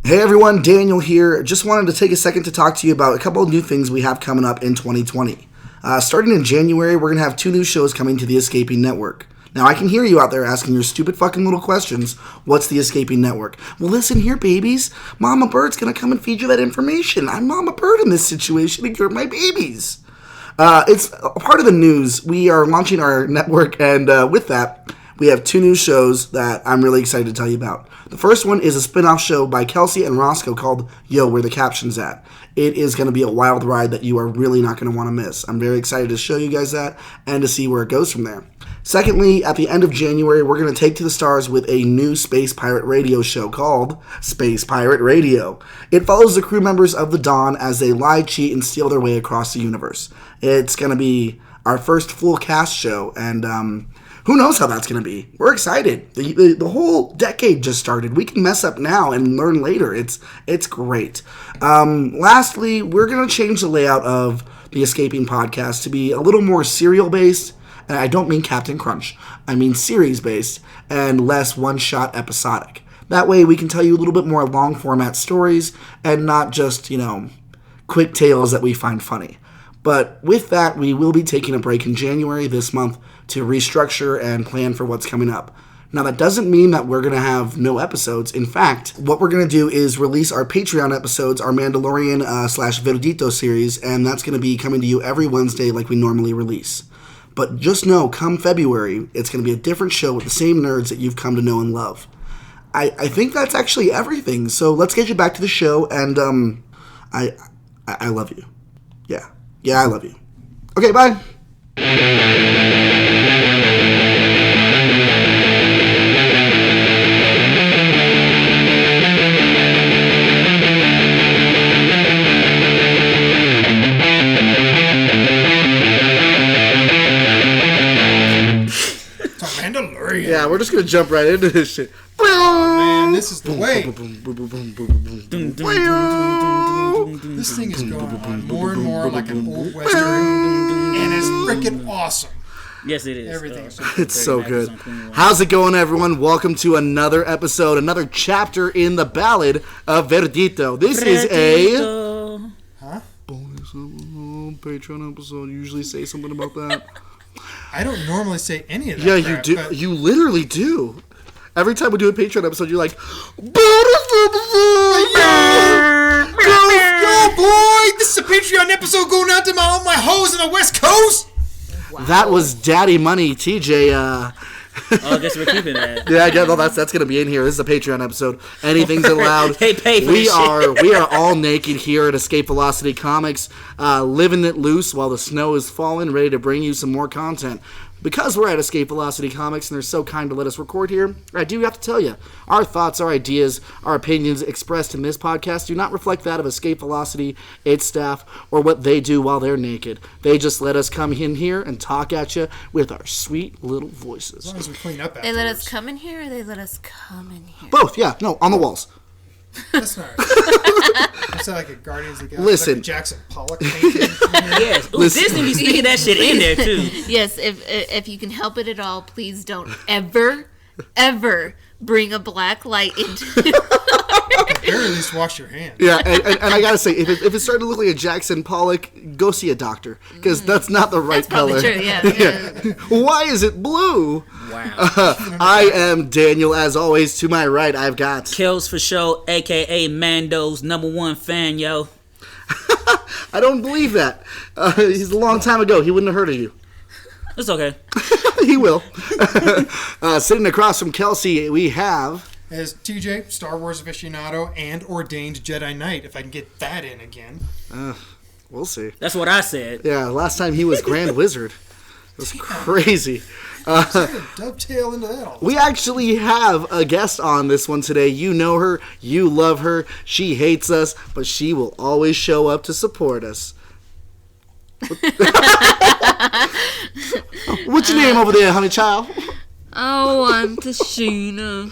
Hey everyone, Daniel here. Just wanted to take a second to talk to you about a couple of new things we have coming up in 2020. Starting in January, we're going to have 2 new shows coming to the Escaping Network. Now, I can hear you out there asking your stupid fucking little questions. What's the Escaping Network? Well, listen here, babies. Mama Bird's going to come and feed you that information. I'm Mama Bird in this situation, and you're my babies. It's a part of the news. We are launching our network, and with that, we have 2 new shows that I'm really excited to tell you about. The first one is a spin-off show by Kelsey and Roscoe called Yo, Where the Caption's At. It is going to be a wild ride that you are really not going to want to miss. I'm very excited to show you guys that and to see where it goes from there. Secondly, at the end of January, we're going to take to the stars with a new Space Pirate Radio show called Space Pirate Radio. It follows the crew members of the Dawn as they lie, cheat, and steal their way across the universe. It's going to be our first full cast show, and who knows how that's going to be. We're excited. The whole decade just started. We can mess up now and learn later. It's great. Lastly, we're going to change the layout of the Escaping Podcast to be a little more serial-based. And I don't mean Captain Crunch. I mean series-based and less one-shot episodic. That way we can tell you a little bit more long-format stories and not just, quick tales that we find funny. But with that, we will be taking a break in January this month to restructure and plan for what's coming up. Now, that doesn't mean that we're going to have no episodes. In fact, what we're going to do is release our Patreon episodes, our Mandalorian / Verditto series, and that's going to be coming to you every Wednesday like we normally release. But just know, come February, it's going to be a different show with the same nerds that you've come to know and love. I think that's actually everything. So let's get you back to the show, and I love you. Yeah, I love you. Okay, bye. Mandalorian. Yeah, we're just gonna jump right into this shit. Oh man, this is the way. This thing is going on more and more like an old western, and it's freaking awesome. Yes, it is. Everything is It's so good. How's it going, everyone? Welcome to another episode, another chapter in the Ballad of Verditto. This is a bonus Patreon episode. You usually say something about that. I don't normally say any of that. Yeah, crap, you do. You literally do. Every time we do a Patreon episode, you're like, bonus episode! Yo, boy! This is a Patreon episode going out to all my hoes on the West Coast! Wow. That was Daddy Money, TJ. I guess we're keeping that. Yeah, no, that's going to be in here. This is a Patreon episode. Anything's allowed. Hey, pay for this shit. We are all naked here at Escape Velocity Comics, living it loose while the snow is falling, ready to bring you some more content. Because we're at Escape Velocity Comics and they're so kind to let us record here, I do have to tell you, our thoughts, our ideas, our opinions expressed in this podcast do not reflect that of Escape Velocity, its staff, or what they do while they're naked. They just let us come in here and talk at you with our sweet little voices. As long as we clean up afterwards. They let us come in here, or they let us come in here? Both, yeah. No, on the walls. That's not right. Is that like a Guardians of the Galaxy? Listen. Like a Jackson Pollock painting? Yes. Ooh, Disney be sneaking that shit in there, too. Yes, if you can help it at all, please don't ever bring a black light into At very least wash your hands. Yeah, and I gotta say, if it's starting to look like a Jackson Pollock, go see a doctor, because that's not the right color. True, yeah. Why is it blue? Wow. I am Daniel, as always. To my right, I've got Kels for show, a.k.a. Mando's #1 fan, yo. I don't believe that. He's a long time ago. He wouldn't have heard of you. It's okay. He will. Sitting across from Kelsey, we have... As TJ, Star Wars aficionado and ordained Jedi Knight, if I can get that in again. We'll see. That's what I said. Yeah, last time he was Grand Wizard. It was crazy. Dovetail into that all. We actually have a guest on this one today. You know her. You love her. She hates us, but she will always show up to support us. What's your name over there, honey child? Oh, I'm Tashina.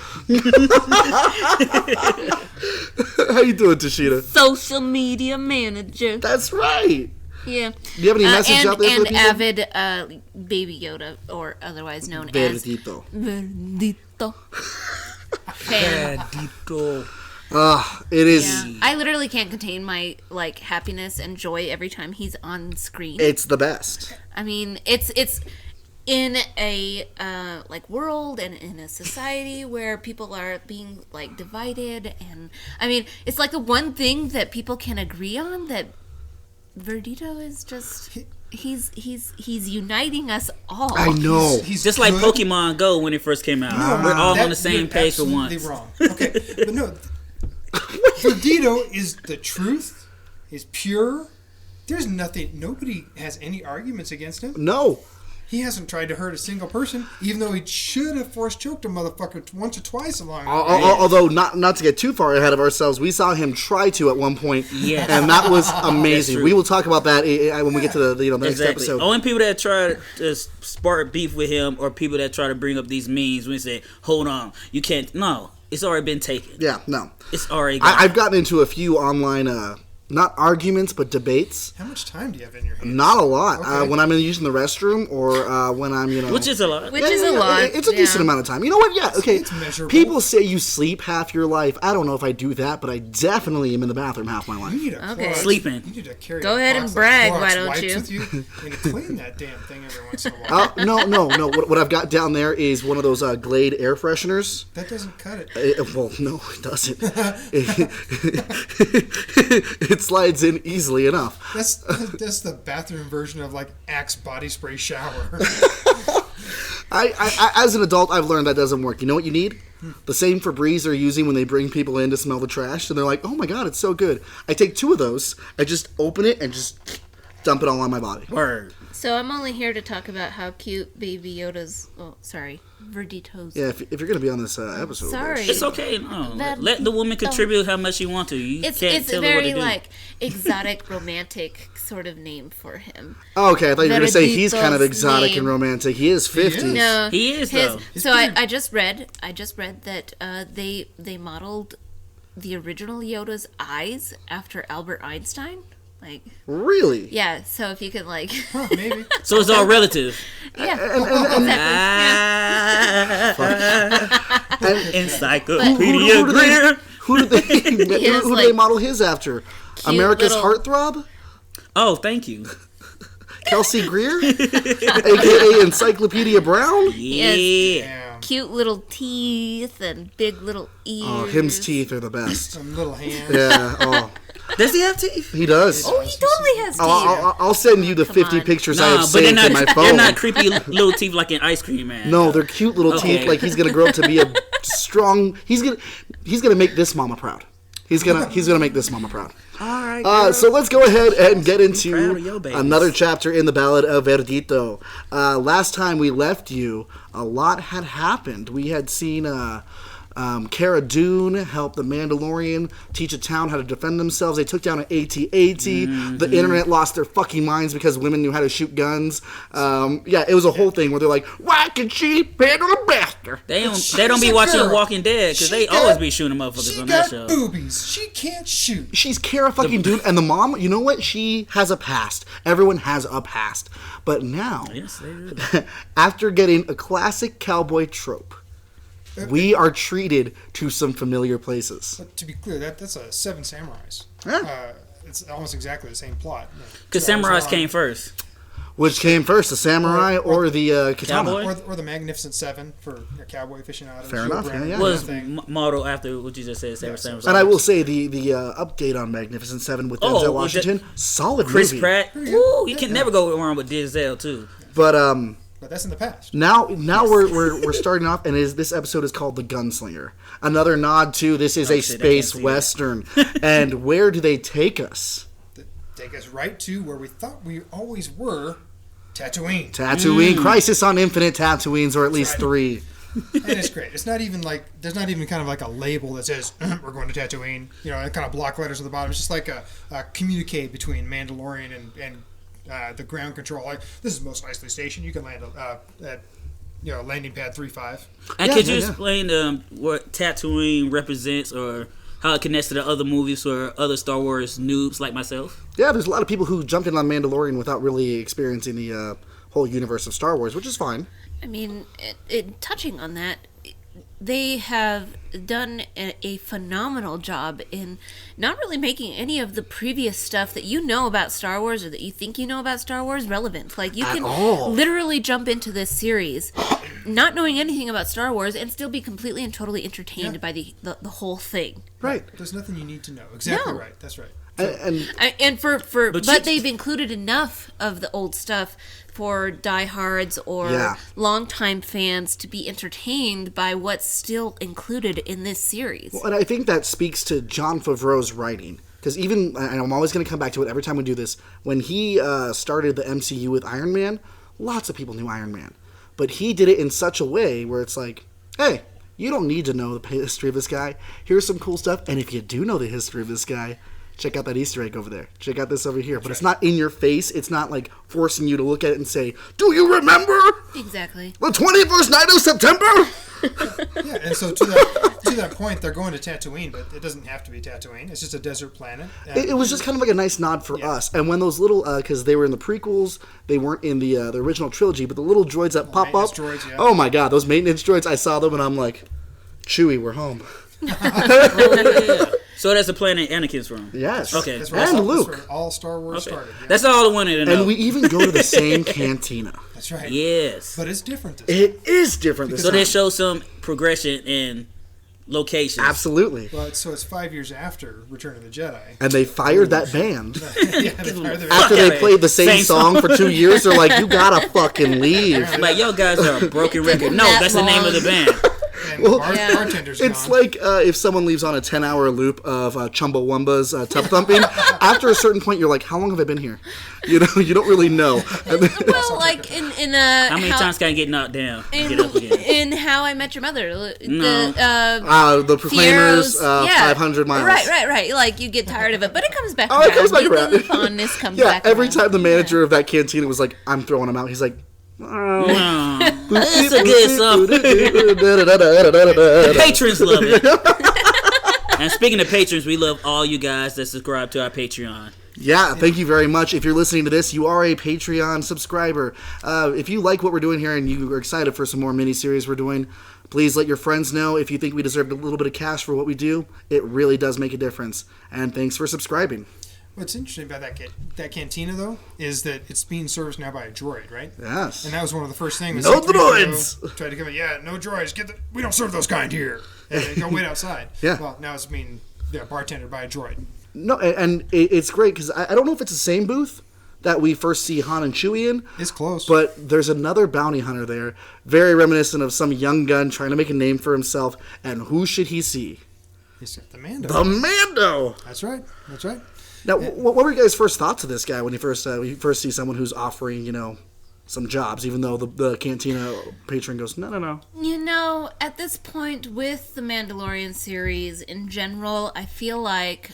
How you doing, Tashina? Social media manager. That's right. Yeah. Do you have any message out there for and people? avid Baby Yoda, or otherwise known Verditto. as Verditto. Fan. Verditto. It is. Yeah. I literally can't contain my like happiness and joy every time he's on screen. It's the best. I mean, it's in a like world and in a society where people are being like divided, and I mean, it's like the one thing that people can agree on, that Verditto is just he's uniting us all. I know. He's Just like Pokemon Go when it first came out. We're all on the same page for once. Absolutely wrong. Okay, but no, Verditto is the truth. He's pure. There's nothing. Nobody has any arguments against him. No. He hasn't tried to hurt a single person, even though he should have force choked a motherfucker once or twice along the way. Although, not to get too far ahead of ourselves, we saw him try to at one point, Yes. and that was amazing. true. We will talk about that when we get to the next Exactly. episode. Only people that try to spark beef with him or people that try to bring up these memes when they say, hold on, you can't. No, it's already been taken. Yeah, no. It's already gone. I've gotten into a few online, not arguments, but debates. How much time do you have in your hands? Not a lot. Okay. When I'm using the restroom or when I'm, Which is a lot. Which is a lot. It's a decent amount of time. You know what? Yeah, okay. It's measurable. People say you sleep half your life. I don't know if I do that, but I definitely am in the bathroom half my life. You need a Okay. Clorox- Sleeping. You need to carry Go a ahead box and of brag, Clorox why don't wipes you? with you and clean that damn thing every once in a while. No. What I've got down there is one of those Glade air fresheners. That doesn't cut it. Well, no, it doesn't. It slides in easily enough. That's the bathroom version of like Axe body spray shower. I as an adult, I've learned that doesn't work. You know what you need? The same Febreze they're using when they bring people in to smell the trash, and they're like, "Oh my god, it's so good." I take 2 of those, I just open it and just dump it all on my body. Word. So I'm only here to talk about how cute Baby Yoda's. Oh, sorry, Verditto's. Yeah, if you're gonna be on this episode, Sorry. It's okay. No. That- Let the woman contribute how much she wants to. You It's can't tell her what very to do. like exotic, romantic sort of name for him. Oh, okay, I thought you were gonna say he's kind of Verditto's exotic and name. romantic. He is 50s. No, He is, though. So I just read that they modeled the original Yoda's eyes after Albert Einstein. Like, Really? yeah. So if you could like, Huh, maybe. So it's all relative. yeah, exactly. Encyclopedia Greer. Who did they who did like, they model his after? America's little- heartthrob? Oh, thank you. Kelsey Greer? AKA Encyclopedia Brown? Yeah. Damn. Cute little teeth and big little ears. Oh, him's teeth are the best. Some little hands. Yeah, oh. Does he have teeth? He does. Oh, he totally has teeth. I'll send you the 50 on. pictures I Nah, have but they're saved in my not. phone. They're not creepy little teeth like an ice cream man. No, they're cute little Okay. teeth. Like he's gonna grow up to be a strong. He's gonna make this mama proud. He's gonna make this mama proud. All right. So let's go ahead and get Proud into of your babies. another chapter in the Ballad of Verditto. Last time we left you, a lot had happened. We had seen Cara Dune help the Mandalorian teach a town how to defend themselves. They took down an AT-AT. The internet lost their fucking minds because women knew how to shoot guns. Yeah, it was a whole thing where they're like, "Why can she handle a bastard?" They don't She's be a watching girl. Walking Dead because She they got- always be shooting motherfuckers She on that got show. boobies. She can't shoot. She's Cara fucking Dune, and the mom, you know what? She has a past. Everyone has a past. But now, Yes, they do. after getting a classic cowboy trope, we are treated to some familiar places. But to be clear, that's a Seven Samurais. Yeah. It's almost exactly the same plot. Because So I was samurais wrong. came first. Which came first, the samurai or the katana? Cowboy? Or the Magnificent Seven for a cowboy aficionados. Fair enough, yeah. Was Thing. modeled after what you just said. And I will say the update on Magnificent Seven with Denzel Oh, Washington, solid Chris movie. Pratt. Ooh, you can never go wrong with Denzel too. But But that's in the past. now we're starting off, and this episode is called The Gunslinger. Another nod to this is a shit, I can't space see it. western. And where do they take us? Take us right to where we thought we always were, Tatooine. Tatooine, Crisis on Infinite Tatooines, or at least right. 3. And it's great. It's not even like there's not even kind of like a label that says we're going to Tatooine. You know, kind of block letters at the bottom. It's just like a communique between Mandalorian and the ground control. Like, this is Mos Eisley Station. You can land at landing pad 3-5. And Yeah, could you yeah, yeah. explain what Tatooine represents or how it connects to the other movies or other Star Wars noobs like myself? Yeah, there's a lot of people who jumped in on Mandalorian without really experiencing the whole universe of Star Wars, which is fine. I mean, touching on that, they have done a phenomenal job in not really making any of the previous stuff that you know about Star Wars or that you think you know about Star Wars relevant. Like, you can literally jump into this series not knowing anything about Star Wars and still be completely and totally entertained by the whole thing. Right. There's nothing you need to know. Exactly right. That's right. But they've included enough of the old stuff for diehards or longtime fans to be entertained by what's still included in this series. Well, and I think that speaks to Jon Favreau's writing. Because even, and I'm always going to come back to it every time we do this, when he started the MCU with Iron Man, lots of people knew Iron Man. But he did it in such a way where it's like, hey, you don't need to know the history of this guy. Here's some cool stuff. And if you do know the history of this guy, check out that Easter egg over there. Check out this over here. But it's not in your face. It's not like forcing you to look at it and say, do you remember? Exactly. The 21st night of September? Yeah, and so to that point, they're going to Tatooine, but it doesn't have to be Tatooine. It's just a desert planet. It was just kind of like a nice nod for us. And when those little, because they were in the prequels, they weren't in the original trilogy, but the little droids that pop up, droids, oh my god, those maintenance droids, I saw them and I'm like, Chewie, we're home. So that's the planet Anakin's from. Yes. Okay. And Luke. That's where all Star Wars started. Yeah. That's all I wanted to know. And we even go to the same cantina. That's right. Yes. But it's different this time. It is different this So time. they show some progression in locations. Absolutely. Well, so it's 5 years after Return of the Jedi. And they fired that band. Yeah, they fired the After they played the same song for 2 years, they're like, you gotta fucking leave. Like, yo guys are a broken record. No, that's the name of the band. And the bartender's It's gone. like if someone leaves on a 10-hour loop of Chumbawamba's Tub Thumping. After a certain point, you're like, how long have I been here? You know, you don't really know. Well, like in How many times can I get knocked down and get up again? in How I Met Your Mother, The Proclaimers, 500 miles. Right. Like, you get tired of it, but it comes back. It comes back around. The fondness comes Yeah, back. every around. time the manager of that canteen was like, I'm throwing him out, he's like, oh. It's a good song. The patrons love it. And speaking of patrons, we love all you guys that subscribe to our Patreon. Yeah, thank you very much. If you're listening to this, you are a Patreon subscriber. If you like what we're doing here and you are excited for some more mini-series we're doing, please let your friends know. If you think we deserve a little bit of cash for what we do, it really does make a difference. And thanks for subscribing. What's interesting about that cantina, though, is that it's being serviced now by a droid, right? Yes. And that was one of the first things. No droids! Tried to come in, no droids. We don't serve those kind here. And they go wait outside. Yeah. Well, now it's being bartendered by a droid. No, and it's great because I don't know if it's the same booth that we first see Han and Chewie in. It's close. But there's another bounty hunter there, very reminiscent of some young gun trying to make a name for himself. And who should he see? He's got the Mando. The Mando! That's right. Now, what were your guys' first thoughts of this guy when you first see someone who's offering, some jobs, even though the cantina patron goes, no. You know, at this point with the Mandalorian series in general, I feel like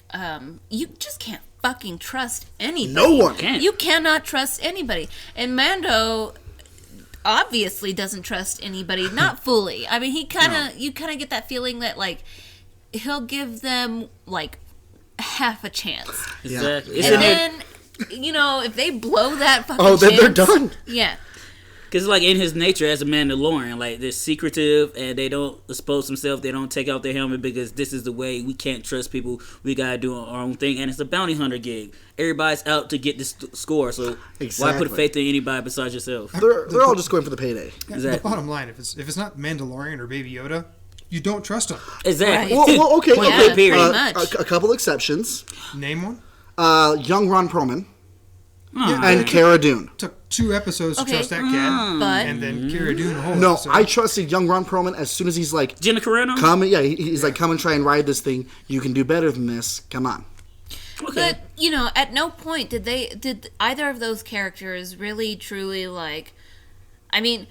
you just can't fucking trust anybody. No one can. You cannot trust anybody. And Mando obviously doesn't trust anybody, not fully. I mean, you kind of get that feeling that, like, he'll give them, like, half a chance. Exactly. And then, if they blow that fucking then chance, they're done. Yeah. Because, like, in his nature as a Mandalorian, like, they're secretive and they don't expose themselves. They don't take out their helmet because this is the way. We can't trust people. We got to do our own thing. And it's a bounty hunter gig. Everybody's out to get this score. So why put faith in anybody besides yourself? They're all just going for the payday. Yeah, Exactly. The bottom line, if it's not Mandalorian or Baby Yoda, you don't trust him. Exactly. Right. Well, okay. Point Yeah, blank, period. pretty much. A couple exceptions. Name one. Young Ron Perlman Yeah, and Cara Dune. took 2 episodes to Okay. trust that cat, But and then Cara Dune a whole No, episode. I trusted young Ron Perlman as soon as he's like, Gina Carano? come, he's like, come and try and ride this thing. You can do better than this. Come on. Okay. But at no point did either of those characters really truly like. I mean,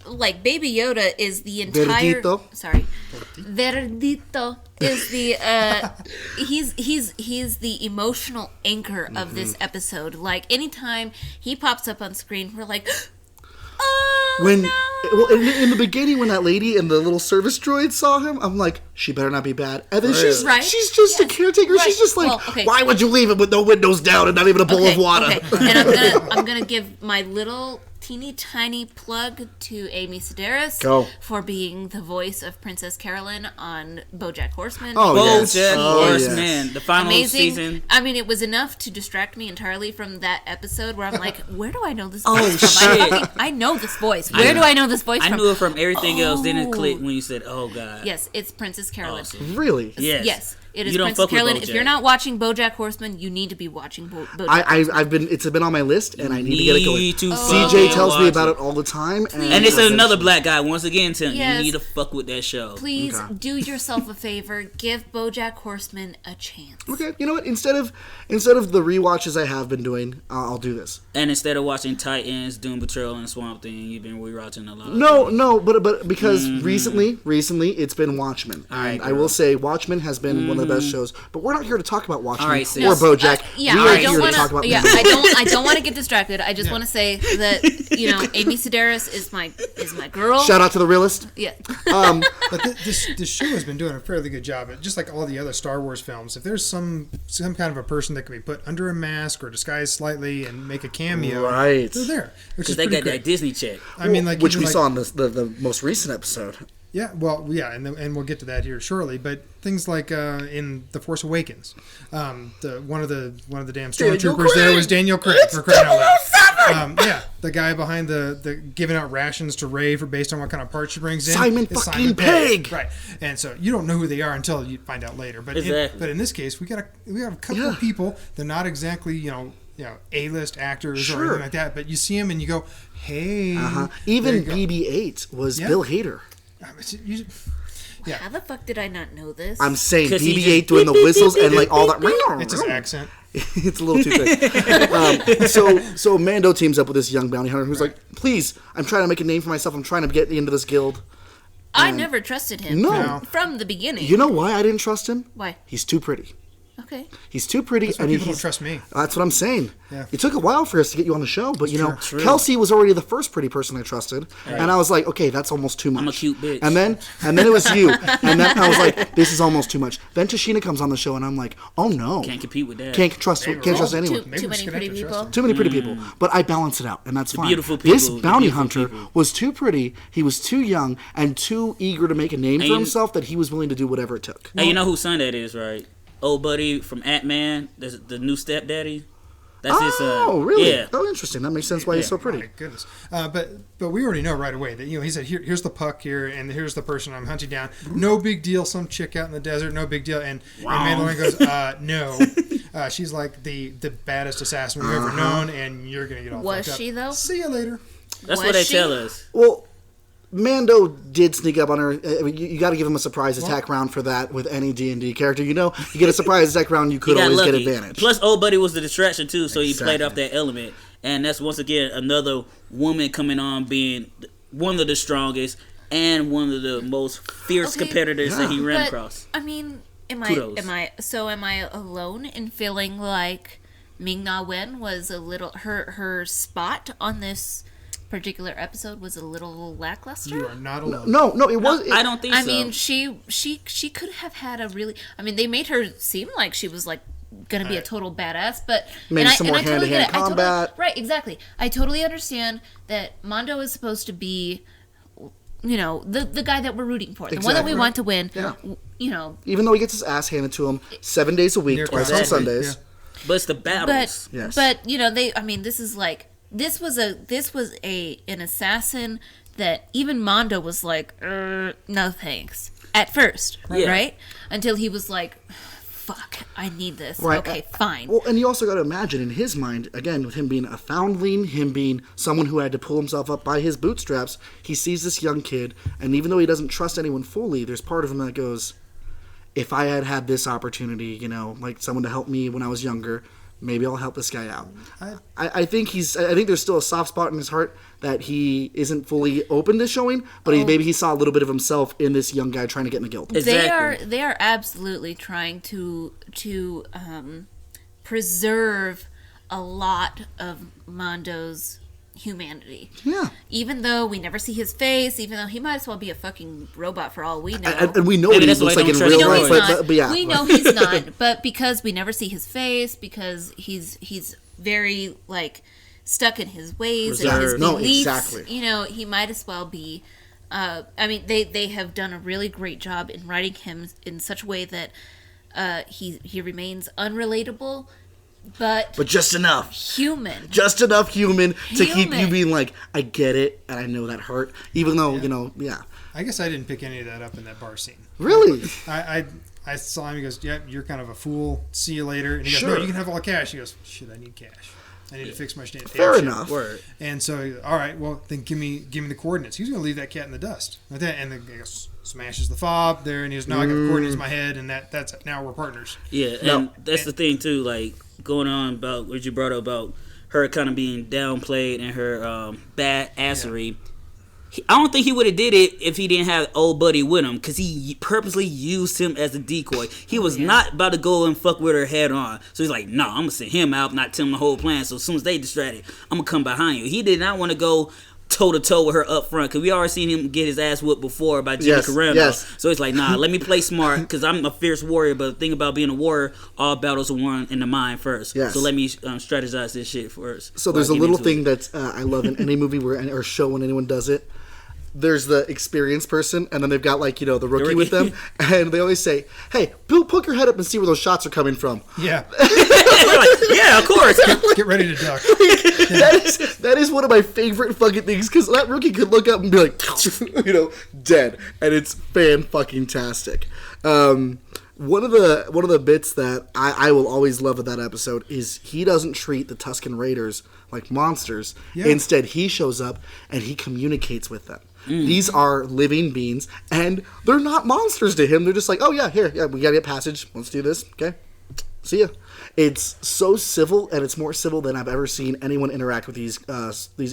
like Baby Yoda is the entire. Verditto. Sorry, Verditto is the he's the emotional anchor of this episode. Like anytime he pops up on screen, we're like. Oh, When no. well, in the beginning, when that lady and the little service droid saw him, I'm like, she better not be bad. And then she's Right. just a caretaker. Right. She's just like, Well, okay. why would you leave it with no windows down and not even a bowl of water? Okay. And I'm gonna give my little teeny tiny plug to Amy Sedaris Go. for being the voice of Princess Carolyn on BoJack Horseman. Oh, yes. BoJack Oh, Horseman, yes. the final Amazing. season. I mean, it was enough to distract me entirely from that episode where I'm like, where do I know this Oh, voice from? shit. I know this voice. Where do I know this voice I from? knew it from everything else. Then it Oh. clicked when you said, "Oh God." Yes, it's Princess Carolyn. Awesome. Really? Yes. Yes, it is You don't Princess fuck with Carolyn. If BoJack. you're not watching BoJack Horseman, you need to be watching BoJack. I've been. It's been on my list, and I need to get it going. Need to CJ fucking tells me watch about it all the time, And it's another black guy once again telling Yes. you need to fuck with that show. Please Okay. do yourself a favor. Give BoJack Horseman a chance. Okay, you know what? Instead of the rewatches I have been doing, I'll do this. And instead of watching Titans, Doom Patrol, and Swamp Thing, you've been rewatching a lot. No, but because recently it's been Watchmen, All right, and I will say Watchmen has been one of the best shows. But we're not here to talk about Watchmen All right, sis. or BoJack. Yeah, we are I here don't to want talk about. to. Yeah, Mandalorian. I don't want to get distracted. I just want to say that Amy Sedaris is my girl. Shout out to the realist. Yeah. But this show has been doing a fairly good job. Just like all the other Star Wars films, if there's some kind of a person that can be put under a mask or disguised slightly and make a cameo, Right. they're there. Which Because is they pretty got great. that Disney check. I mean, like which even we like- saw in the most recent episode. Yeah, well, yeah, and we'll get to that here shortly. But things like in The Force Awakens, one of the damn stormtroopers there was Daniel Craig for crying out loud. Yeah, the guy behind the giving out rations to Rey for based on what kind of parts she brings in. Simon is fucking Pegg. Right? And so you don't know who they are until you find out later. But Exactly. in this case, we have a couple of people. They're not exactly A-list actors or Sure. anything like that. But you see them and you go, hey. Even there you go. BB-8 was Yeah. Bill Hader. Yeah. How the fuck did I not know this? I'm saying 'Cause he BB-8 just- doing the whistles and like all that. It's his accent. It's a little too thick. So Mando teams up with this young bounty hunter who's like, please, I'm trying to make a name for myself. I'm trying to get into this guild. I never trusted him No. from the beginning. You know why I didn't trust him? Why? He's too pretty. Okay. He's too pretty. That's why and people he's, don't trust me. That's what I'm saying. Yeah. It took a while for us to get you on the show, but True. Kelsey was already the first pretty person I trusted, and I was like, okay, that's almost too much. I'm a cute bitch. And then it was you, and then I was like, this is almost too much. Then Tashina comes on the show, and I'm like, oh no, Can't compete with that. can't trust anyone. Maybe Too we're many just gonna pretty have to trust people. him. Too many pretty people, but I balance it out, and that's fine. beautiful This people, the bounty beautiful hunter people. was too pretty. He was too young and too eager to make a name for you- himself that he was willing to do whatever it took. Hey, you know whose son that is, right? Old buddy from Ant-Man, that's the new stepdaddy. That's his son. Oh, really? Yeah. Oh, interesting. That makes sense why he's so Oh pretty. my goodness. But we already know right away that he said here's the puck here and here's the person I'm hunting down. No big deal. Some chick out in the desert. No big deal. And Mandalorian goes, no. She's like the baddest assassin we've ever known, and you're gonna get all Was fucked up. she, though? See you later. That's Was what they she? tell us. Well, Mando did sneak up on her. You got to give him a surprise attack round for that with any D&D character. You get a surprise attack round, you could He got always get lucky. advantage. Plus, old buddy was the distraction too, so he played Exactly. off that element. And that's once again another woman coming on being one of the strongest and one of the most fierce Okay. competitors that he ran But, across. I mean, Kudos. am I alone in feeling like Ming-Na Wen was a little her spot on this particular episode was a little lackluster? You are not alone. no, it was. I don't think I so. mean, she could have had a really. I mean, they made her seem like she was like gonna be a total badass, but Maybe some more totally hand-to-hand get it. combat. Right, exactly. I totally understand that Mondo is supposed to be, the guy that we're rooting for, the one that we Exactly. want to win. Yeah. Even though he gets his ass handed to him 7 days a week, Near twice on constantly, Sundays. but it's the battles. But Yes. but this is like this was an assassin that even Mondo was like, no thanks at first, Yeah. right? Until he was like, fuck, I need this. Right. Okay, fine. Well, and you also got to imagine in his mind, again, with him being a foundling, him being someone who had to pull himself up by his bootstraps, he sees this young kid, and even though he doesn't trust anyone fully, there's part of him that goes, if I had had this opportunity, like someone to help me when I was younger, maybe I'll help this guy out. I think there's still a soft spot in his heart that he isn't fully open to showing, but maybe he saw a little bit of himself in this young guy trying to get in the guild. Exactly. They are absolutely trying to preserve a lot of Mondo's humanity. Yeah. Even though we never see his face, even though he might as well be a fucking robot for all we know. And we know Maybe what he that's why looks I like in don't real trust we know life, he's not. but yeah. We know he's not. But because we never see his face, because he's very like stuck in his ways and his Reserved. No, beliefs. exactly. You know, he might as well be. I mean, they have done a really great job in writing him in such a way that he remains unrelatable, but just enough. human. Just enough human to keep you Human. being like, I get it, and I know that hurt. Even though, you know, yeah. I guess I didn't pick any of that up in that bar scene. Really? I saw him. He goes, "Yeah, you're kind of a fool. See you later." And he goes, Sure. "No, you can have all the cash." He goes, "Shit, I need cash. I need to fix my shit." Fair enough. Word. And so, all right, well, then give me the coordinates. He's going to leave that cat in the dust. Like that, and then he goes, smashes the fob there, and he goes, "No, I got the coordinates in my head, and that's it. Now we're partners." Yeah, and that's the thing too. Like going on about what you brought up about her kind of being downplayed and her bad assery. I don't think he would have did it if he didn't have old buddy with him, because he purposely used him as a decoy. He was not about to go and fuck with her head on. So he's like, "No, I'm gonna send him out, not tell him the whole plan. So as soon as they distracted, I'm gonna come behind you." He did not want to go toe to toe with her up front, because we already seen him get his ass whooped before by Jimmy Carano. Yes. So he's like, "Nah, let me play smart, because I'm a fierce warrior. But the thing about being a warrior, all battles are won in the mind first. Yes. So let me strategize this shit first." So before there's I a get little into it. thing that I love in any movie or show when anyone does it. There's the experienced person, and then they've got, like, you know, the rookie with them, and they always say, "Hey, Bill, poke your head up and see where those shots are coming from." Yeah, They're like, "Yeah, of course." get ready to duck. That is one of my favorite fucking things, because that rookie could look up and be like, you know, dead, and it's fan-fucking-tastic. One of the bits that I will always love of that episode is he doesn't treat the Tusken Raiders like monsters. Yeah. Instead, he shows up and he communicates with them. These are living beings, and they're not monsters to him. They're just like, "Oh yeah, here, we gotta get passage. Let's do this. Okay, see ya." It's so civil, and it's more civil than I've ever seen anyone interact with these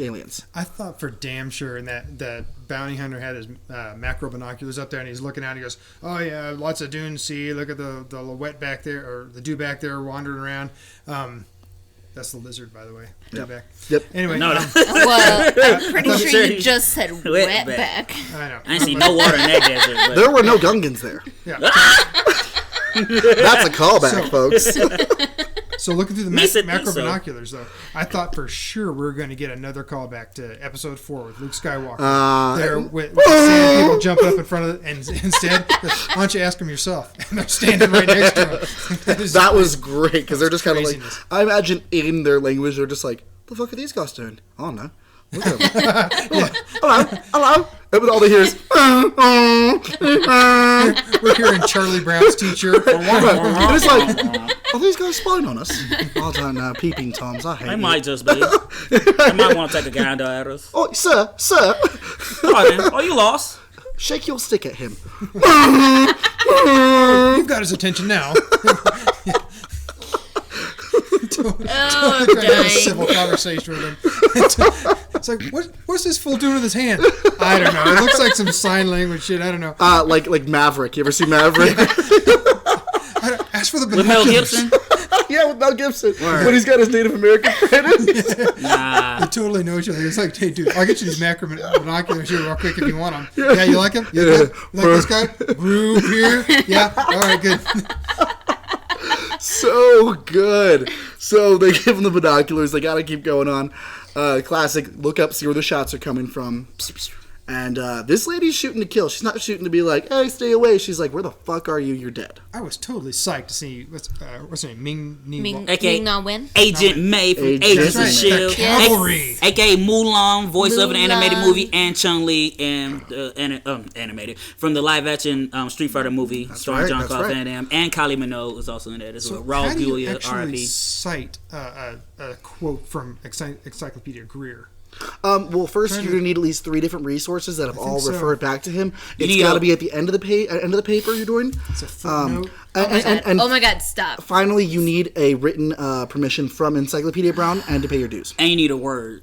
aliens. I thought for damn sure, and that bounty hunter had his macro binoculars up there, and he's looking out. And he goes, "Oh yeah, lots of dunes. See, look at the wet back there, or the dew back there, wandering around." That's the lizard, by the way. Yep. Dewback. Yep. Anyway, No, Well, I'm pretty thought sure you you just said wet wetback. I know. I ain't seen no water in that desert. But There were no Gungans there. Yeah. That's a callback, folks. So looking through the Me said macro so. binoculars, though, I thought for sure we were going to get another callback to Episode 4 with Luke Skywalker. There with the sand people jumping up in front of it, and instead, why don't you ask them yourself? And they're standing right next to him. That was great, because they're just kind of like, Craziness. I imagine in their language, they're just like, "The fuck are these guys doing? I don't know. Look at them. Hello. And all they hear is, We're hearing Charlie Brown's teacher. and it's like, are these guys spying on us? I don't know, peeping toms. I hate I you. might just be. I might want to take a gander at us. Oh, sir, Oh, you lost. shake your stick at him. You've got his attention now. Oh, Trying to have a dang. civil conversation with him. It's like, what's this fool doing with his hand? I don't know. It looks like some sign language shit. I don't know. Like Maverick. You ever see Maverick? Ask for the With Mel binoculars. Gibson? Yeah, with Mel Gibson. When he's got his Native American friend. Nah. They totally know each other. It's like, hey, dude, I'll get you these macro binoculars here real quick if you want them. Yeah, you like them? You like this guy? Groove here? Yeah? All right, good. So good. So they give him the binoculars. They got to keep going on. Classic. Look up, see where the shots are coming from. And this lady's shooting to kill. She's not shooting to be like, "Hey, stay away." She's like, "Where the fuck are you? You're dead." I was totally psyched to see, what's her name? Ming Okay. Na Wen. Agent May from Agent Agents of May. S.H.I.E.L.D. The cavalry. A.K.A. Mulan, voice of an animated Mulan. movie, and Chun-Li, and animated. From the live-action Street Fighter movie starring right, John that's Claude right. Van Damme. And Kylie Minogue is also in that as well. Raul how do you Julia, actually R.I.P. cite a quote from Encyclopedia Greer? Well, first you're gonna need at least 3 different resources that have all so. referred back to him. It's need got to a- be at the end of the paper you're doing. It's a footnote. And Oh my god, stop. finally, you need a written permission from Encyclopedia Brown and to pay your dues. And you need a word.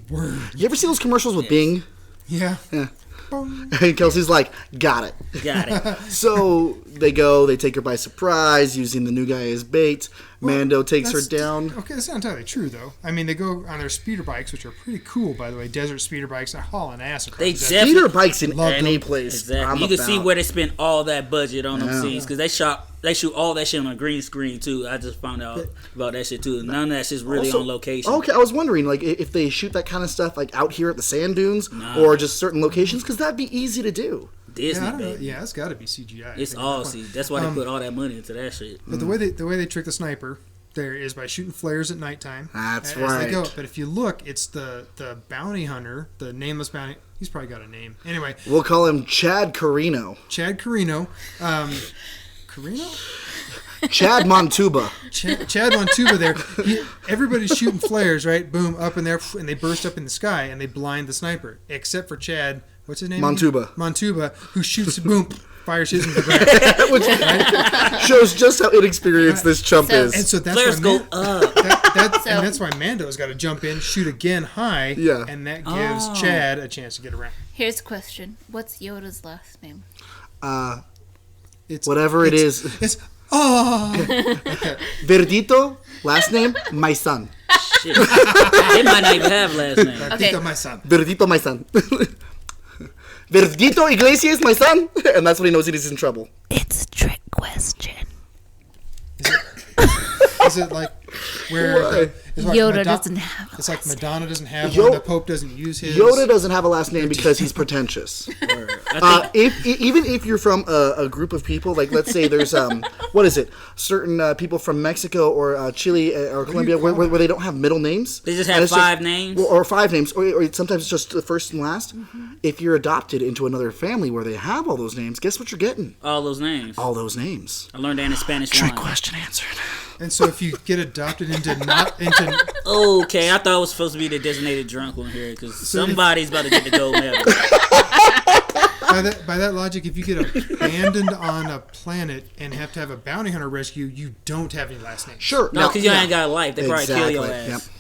Word. You ever see those commercials with Bing? Yeah. Yeah. And Kelsey's like, "Got it." Got it. So they take her by surprise using the new guy as bait. Mando takes her That's- down. Okay, that's not entirely true, though. I mean, they go on their speeder bikes, which are pretty cool, by the way. Desert speeder bikes are hauling ass across They the desert. definitely- Speeder bikes in Love any them. place. Exactly. I'm You can see about. where they spent all that budget on them scenes because they shot they shoot all that shit on a green screen too. I just found out about that shit too. None of that shit's really Also, on location. Okay, I was wondering, like, if they shoot that kind of stuff, like, out here at the sand dunes or just certain locations, because that'd be easy to do. Disney, Yeah, I don't know. baby. Yeah, it's got to be CGI. It's all CGI. That's why they put all that money into that shit. But the way they trick the sniper there is by shooting flares at nighttime. That's as right. They go. But if you look, it's the bounty hunter, the nameless bounty. He's probably got a name. Anyway, We'll call him Chad Carino. Chad Carino. Carino? Chad Montuba. Chad Montuba there. Everybody's shooting flares, right? Boom, up in there, and they burst up in the sky, and they blind the sniper. Except for Chad, what's his name? Montuba. Montuba, who shoots, boom, fires his into the ground. Which shows just how inexperienced this chump So- is. And so that's Flares why go up. and that's why Mando's got to jump in, shoot again high, Yeah. and that gives Chad a chance to get around. Here's a question: what's Yoda's last name? It's Whatever it is. It's oh. Verditto, last name, my son. Shit. They might not even have last name. Okay. Tito, my son. Verditto, my son. Verditto Iglesias, my son. And that's when he knows he's in trouble. It's a trick question. Is it like where it's like Yoda doesn't have. It's like Madonna doesn't have Yo- one. The Pope doesn't use his. Yoda doesn't have a last name because he's pretentious. Even if you're from a group of people, like let's say there's what is it? Certain people from Mexico or Chile or Colombia where they don't have middle names. They just And have it's 5 names. or 5 names, or sometimes it's just the first and last. If you're adopted into another family where they have all those names, guess what you're getting? All those names. All those names. I learned that in Spanish. Trick 1. question answered. And so if you get adopted into Okay, I thought I was supposed to be the designated drunk one here because somebody's about to get the gold medal. by that logic, if you get abandoned on a planet and have to have a bounty hunter rescue, you don't have any last name. Sure. No, because you ain't got a life. They probably kill your Exactly. ass. Yep.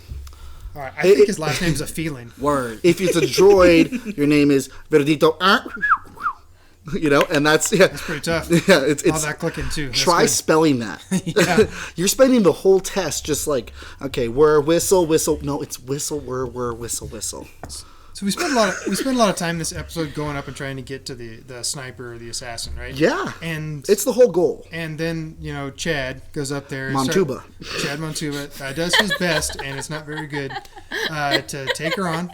All right, I think his last name's a feeling. Word. If it's a droid, your name is Verdito. You know, and that's Pretty tough. Yeah, it's All that clicking too. That's try good. spelling that. Yeah. You're spending the whole test just like, okay, whir, whistle, whistle. No, it's whistle, whir, whistle, whistle. So we spent a lot of time this episode going up and trying to get to the sniper or the assassin, right? Yeah, And it's the whole goal. and then Chad goes up there. And Montuba. Chad Montuba does his best, and it's not very good to take her on.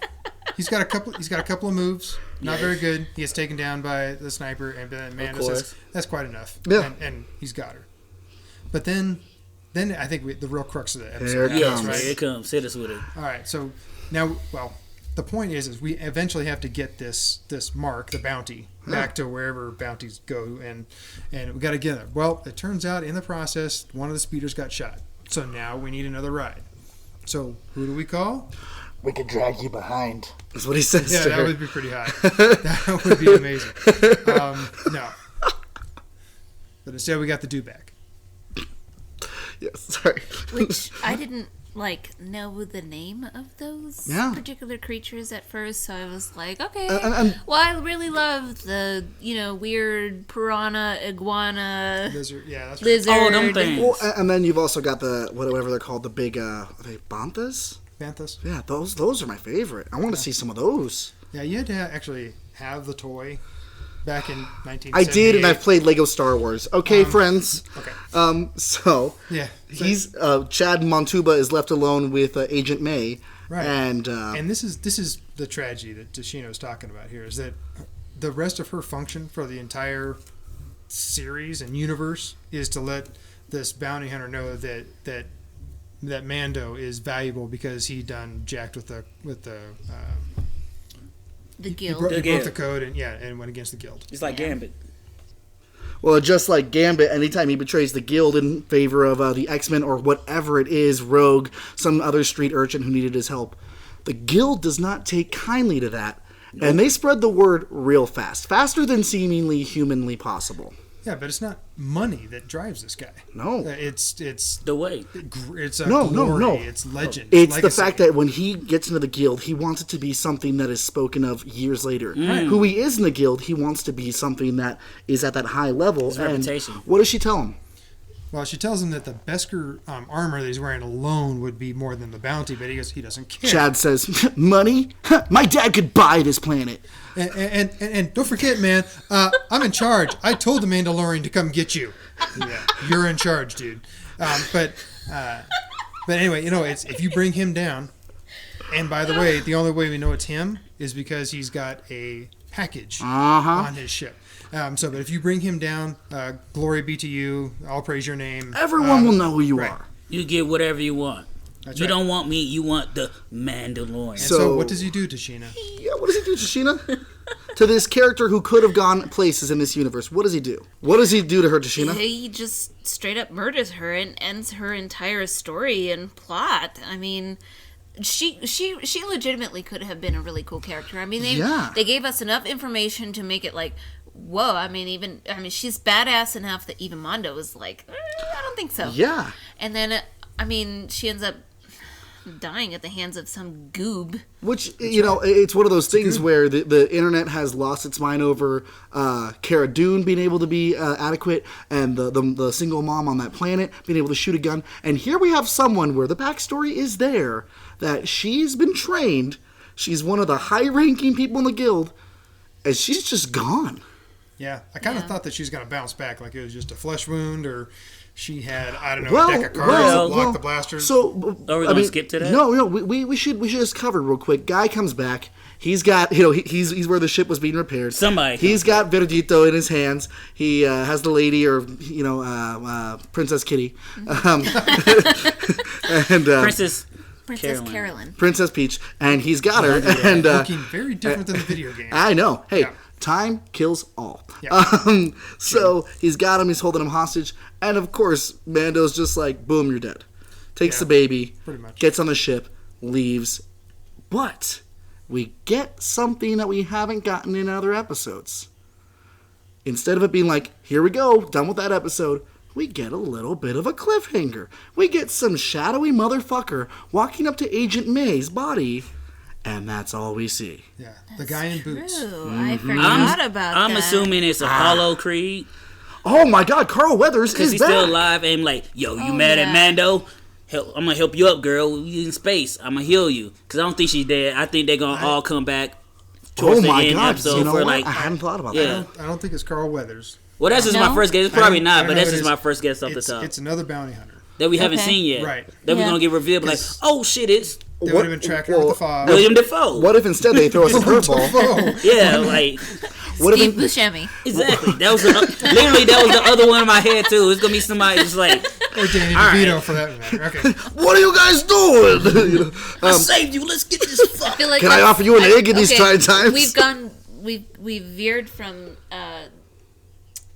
He's got a couple of moves, not very good. He gets taken down by the sniper, and then Mando says that's quite enough. Yeah. and he's got her. But then I think the real crux of the episode Here it happens, comes. right? Here it comes. Hit us with it. All right, so now, the point is we eventually have to get this mark, the bounty, back to wherever bounties go, and we got to get it. Well, it turns out in the process, one of the speeders got shot. So now we need another ride. So who do we call? We could drag you behind. That's what he says Yeah, to that her. would be pretty high. That would be amazing. No. But instead we got the do-back. Yeah, sorry. Which I didn't know the name of those particular creatures at first, so I was like, okay. Well, I really love the weird piranha, iguana, Lizard. Yeah, that's right. lizard. Oh, them things. Well, and then you've also got the whatever they're called, the big are they banthas? Banthas. Yeah, those are my favorite. I want to see some of those. Yeah, you had to actually have the toy back in 1978. I did, and I've played Lego Star Wars. Okay, friends. Okay. So Yeah. he's Chad Montuba is left alone with Agent May, Right. and this is the tragedy that Tashina was talking about here, is that the rest of her function for the entire series and universe is to let this bounty hunter know that Mando is valuable because he done jacked with the The he guild. broke guild. the code and went against the guild. It's like Gambit. well, just like Gambit, anytime he betrays the guild in favor of the X-Men or whatever it is, Rogue, some other street urchin who needed his help, the guild does not take kindly to that, and they spread the word real fast, faster than seemingly humanly possible. Yeah, but it's not money that drives this guy. No. It's The way. it's a No, glory. no. It's legend. It's the legacy. fact that when he gets into the guild, he wants it to be something that is spoken of years later. Who he is in the guild, he wants to be something that is at that high level. His and reputation. what does she tell him? Well, she tells him that the Beskar armor that he's wearing alone would be more than the bounty, but he goes, he doesn't care. Chad says, money? My dad could buy this planet. And don't forget, man, I'm in charge. I told the Mandalorian to come get you. Yeah, you're in charge, dude. But anyway, it's if you bring him down, and by the way, the only way we know it's him is because he's got a package on his ship. But if you bring him down, glory be to you. I'll praise your name. Everyone will know who you are. You get whatever you want. That's you right. don't want me. You want the Mandalorian. And so what does he do to Sheena? Yeah, what does he do to Sheena? To this character who could have gone places in this universe. What does he do? What does he do to her, to Sheena? He just straight up murders her and ends her entire story and plot. I mean, she legitimately could have been a really cool character. I mean, they gave us enough information to make it like, whoa. I mean, she's badass enough that even Mondo was like, I don't think so. Yeah. And then, she ends up dying at the hands of some goob. Which, it's one of those things where the internet has lost its mind over Cara Dune being able to be adequate and the single mom on that planet being able to shoot a gun. And here we have someone where the backstory is there, that she's been trained, she's one of the high-ranking people in the guild, and she's just gone. Yeah, I kind of thought that she's going to bounce back, like it was just a flesh wound, or she had, I don't know, a deck of cards that blocked the blasters. So, are we going to skip to that? No, we should just cover real quick. Guy comes back. He's got, he's where the ship was being repaired. He's got Verditto in his hands. He has the lady, or Princess Kitty, and Princess Carolyn. Princess Peach, and he's got her, and looking very different than the video game. I know. Hey. Yeah. Time kills all. Yeah. So he's got him. He's holding him hostage. And, of course, Mando's just like, boom, you're dead. Takes the baby, pretty much. Gets on the ship, leaves. But we get something that we haven't gotten in other episodes. Instead of it being like, here we go, done with that episode, we get a little bit of a cliffhanger. We get some shadowy motherfucker walking up to Agent May's body, and that's all we see. Yeah, the guy in boots. I forgot about that. I'm assuming it's Apollo Creed. Oh my God, Carl Weathers is back. Because he's still alive, and like, yo, you mad at Mando? I'm going to help you up, girl. You in space. I'm going to heal you. Because I don't think she's dead. I think they're going to all come back towards the end episode. You know what? I hadn't thought about that. I don't think it's Carl Weathers. Well, that's just my first guess. It's probably not, but that's just my first guess off the top. It's another bounty hunter. That we haven't seen yet. Right. That we're going to get revealed, like, oh shit, it's... They would have been tracking with the fog. William Dafoe. What if instead they throw us a curveball? Yeah, like... Steve Buscemi. Exactly. That was literally that was the other one in my head too. It's gonna be somebody just like, or Danny DeVito for that matter. Okay. What are you guys doing? I saved you. Let's get this fuck. Can I offer you an egg in these trying times? We've veered from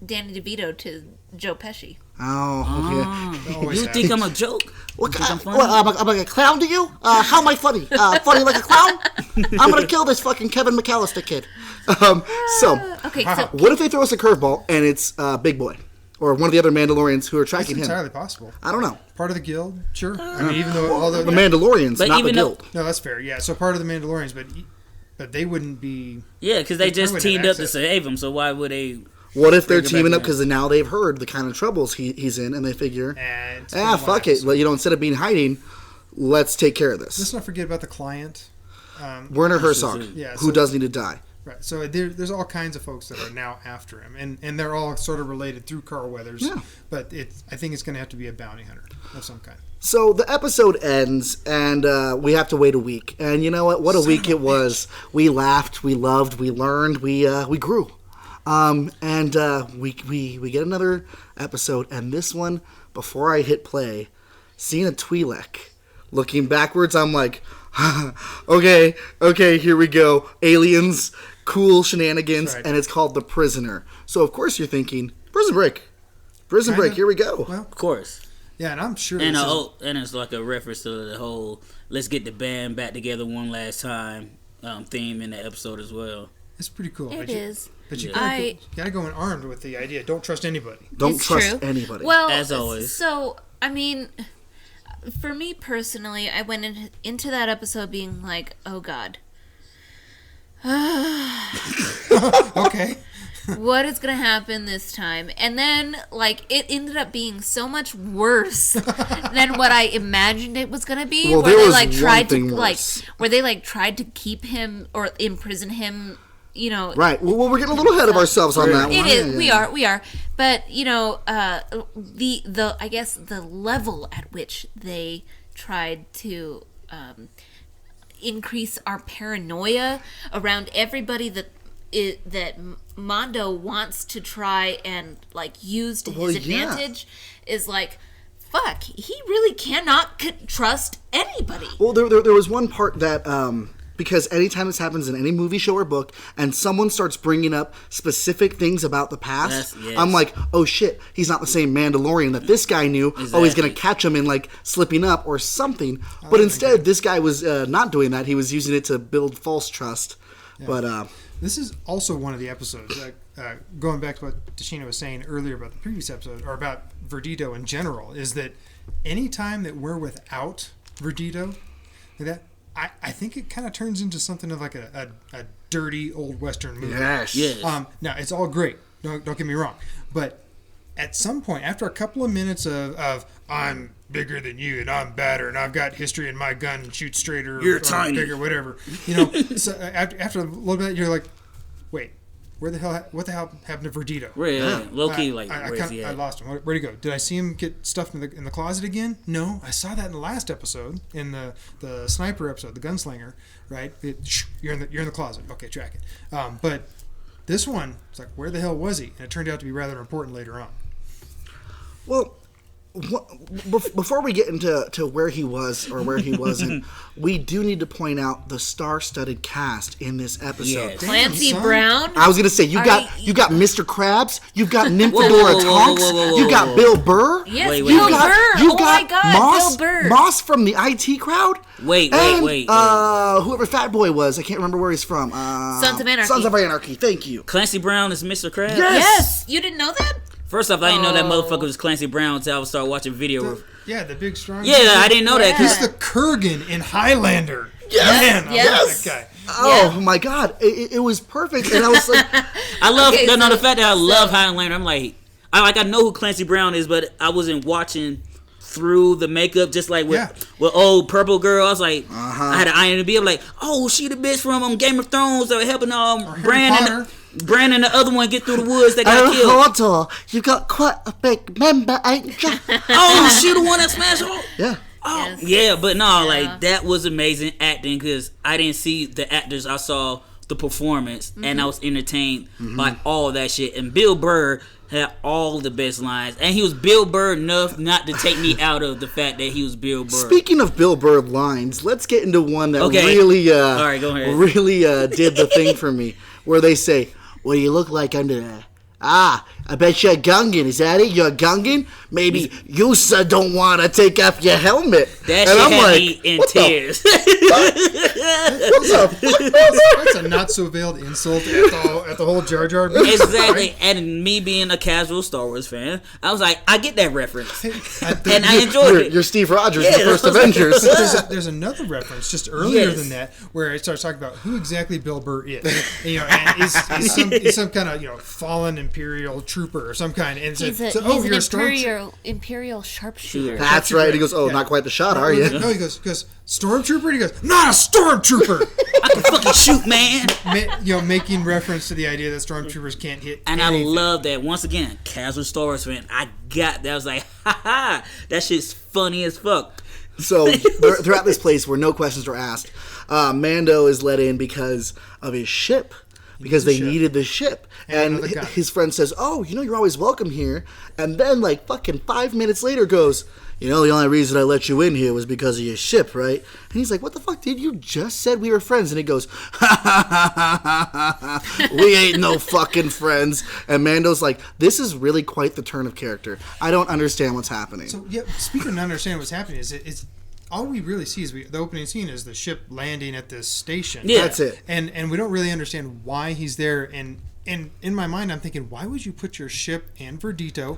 Danny DeVito to Joe Pesci. Oh, okay. You think I'm a joke? I'm like a clown to you? How am I funny? Funny like a clown? I'm gonna kill this fucking Kevin McAllister kid. What if they throw us a curveball and it's Big Boy or one of the other Mandalorians who are tracking him? It's entirely possible. I don't know. Part of the guild, sure. I mean, even though all the Mandalorians, not the guild. No, that's fair. Yeah, so part of the Mandalorians, but they wouldn't be. Yeah, because they just teamed up to save him. So why would they? What if they're teaming up because now they've heard the kind of troubles he's in, and they figure, fuck it. Instead of being hiding, let's take care of this. Let's not forget about the client. Werner Herzog, who does need to die. Right. So there's all kinds of folks that are now after him, and they're all sort of related through Carl Weathers. Yeah. But I think it's going to have to be a bounty hunter of some kind. So the episode ends, and we have to wait a week. And you know what? What a week it was. We laughed, we loved, we learned, we grew. We get another episode, and this one, before I hit play, seeing a Twi'lek looking backwards, I'm like, okay, here we go. Aliens, cool shenanigans, right. And it's called The Prisoner. So, of course, you're thinking, Prison Break, here we go. Well, of course. Yeah, and I'm sure. And it's like a reference to the whole "let's get the band back together one last time" theme in the episode as well. It's pretty cool. It is. But you gotta go in armed with the idea. Don't trust anybody. Don't trust anybody. Well, as always. So, I mean, for me personally, I went into that episode being like, oh God. Okay. what is going to happen this time? And then, like, it ended up being so much worse than what I imagined it was going to be. Well, where there they was like one tried thing to worse. where they like tried to keep him or imprison him. You know, Right. Well, we're getting a little ahead of ourselves on that one. it is. Yeah. We are. But you know, the I guess the level at which they tried to increase our paranoia around everybody that Mondo wants to try and like use to his advantage is like, fuck, he really cannot trust anybody. Well, there was one part that because anytime this happens in any movie, show, or book, and someone starts bringing up specific things about the past, Yes. I'm like, oh shit, he's not the same Mandalorian that this guy knew. Oh, he's gonna Exactly. catch him in like slipping up or something. But instead, this guy was not doing that. He was using it to build false trust. Yeah. But this is also one of the episodes, going back to what Tashina was saying earlier about the previous episode, or about Verditto in general, is that anytime that we're without Verditto, like that, I think it kind of turns into something of like a dirty old Western movie. yes. Now, it's all great. Don't get me wrong. But at some point, after a couple of minutes of I'm bigger than you and I'm badder and I've got history in my gun and shoot straighter You're or tiny. bigger, whatever. You know, so after a little bit, you're like, wait, what the hell happened to Verditto? Low key, like, I where's he I at? lost him. Where'd he go? Did I see him get stuffed in the closet again? No, I saw that in the last episode, in the sniper episode, the gunslinger. Right? You're in the closet. Okay, track it. But this one, it's like, where the hell was he? And it turned out to be rather important later on. Well, before we get into where he was or where he wasn't, we do need to point out the star-studded cast in this episode. Yes. Clancy son. Brown. I was gonna say you got Mr. Krabs, you've got Nymphadora Tonks, you got Bill Burr, Yes, Wait, Bill wait. Burr. you Oh got my God, Moss, Bill Burr. Moss from the IT crowd. Wait. Whoever Fat Boy was, I can't remember where he's from. Sons of Anarchy. Sons of Anarchy. Thank you. Clancy Brown is Mr. Krabs? Yes. Yes, you didn't know that? First off, I didn't know that Oh. motherfucker was Clancy Brown until I started watching video. Yeah, the big strong. Yeah, I didn't know that. He's 'Cause the Kurgan in Highlander. Yes. Man, I Yes. love that guy. Oh my God, it was perfect, and I was like, I love Okay, the so- fact that I love Highlander. I'm like, I know who Clancy Brown is, but I wasn't watching through the makeup, just like with old Purple Girl. I was like, I had an IMDb. I'm like, oh, she the bitch from Game of Thrones that helping Brandon, the other one, get through the woods that got killed. Hodor, you got quite a big member, ain't you? Oh, she the one that smashed her. Yeah. Oh, Yes. yeah, but no, Yeah. like that was amazing acting because I didn't see the actors. I saw the performance, and I was entertained by all that shit. And Bill Burr had all the best lines, and he was Bill Burr enough not to take me out of the fact that he was Bill Burr. Speaking of Bill Burr lines, let's get into one that Okay. really, All right, go ahead. really did the thing for me, where they say, "What do you look like under there?" Ah, I bet you're a Gungan. Is that it? You're a Gungan? Maybe you sir don't want to take off your helmet. That And shit I'm had like, me in what the tears. What the fuck? That's a not so veiled insult at the whole Jar Jar. Binks, Exactly, right? and me being a casual Star Wars fan, I was like, I get that reference, I- and I enjoyed it. You're Steve Rogers, Yeah, the first that's what- Avengers. There's another reference just earlier Yes. than that where it starts talking about who exactly Bill Burr is. And is some kind of fallen Imperial trooper or some kind. And He's so, an you're a stormtrooper. imperial sharpshooter. That's right. He goes, "Oh, Yeah. not quite the shot, are you?" No, he goes stormtrooper. And he goes, not a stormtrooper. I can fucking shoot, man. Making reference to the idea that stormtroopers can't hit. And anything. I love that. Once again, casual Star Wars fan, I got that. I was like, ha ha, that shit's funny as fuck. So they're at this place where no questions were asked. Mando is let in because of his ship. Because they needed the ship. And another guy. his friend says, "Oh, you're always welcome here." And then, like, fucking 5 minutes later goes, "The only reason I let you in here was because of your ship, right?" And he's like, "What the fuck, dude? You just said we were friends." And he goes, "Ha ha ha ha ha ha. We ain't no fucking friends." And Mando's like, this is really quite the turn of character. I don't understand what's happening. So yeah, speaking of not understanding what's happening, it's all we really see is the opening scene is the ship landing at this station. Yeah. That's it. And we don't really understand why he's there. And in my mind, I'm thinking, why would you put your ship and Verditto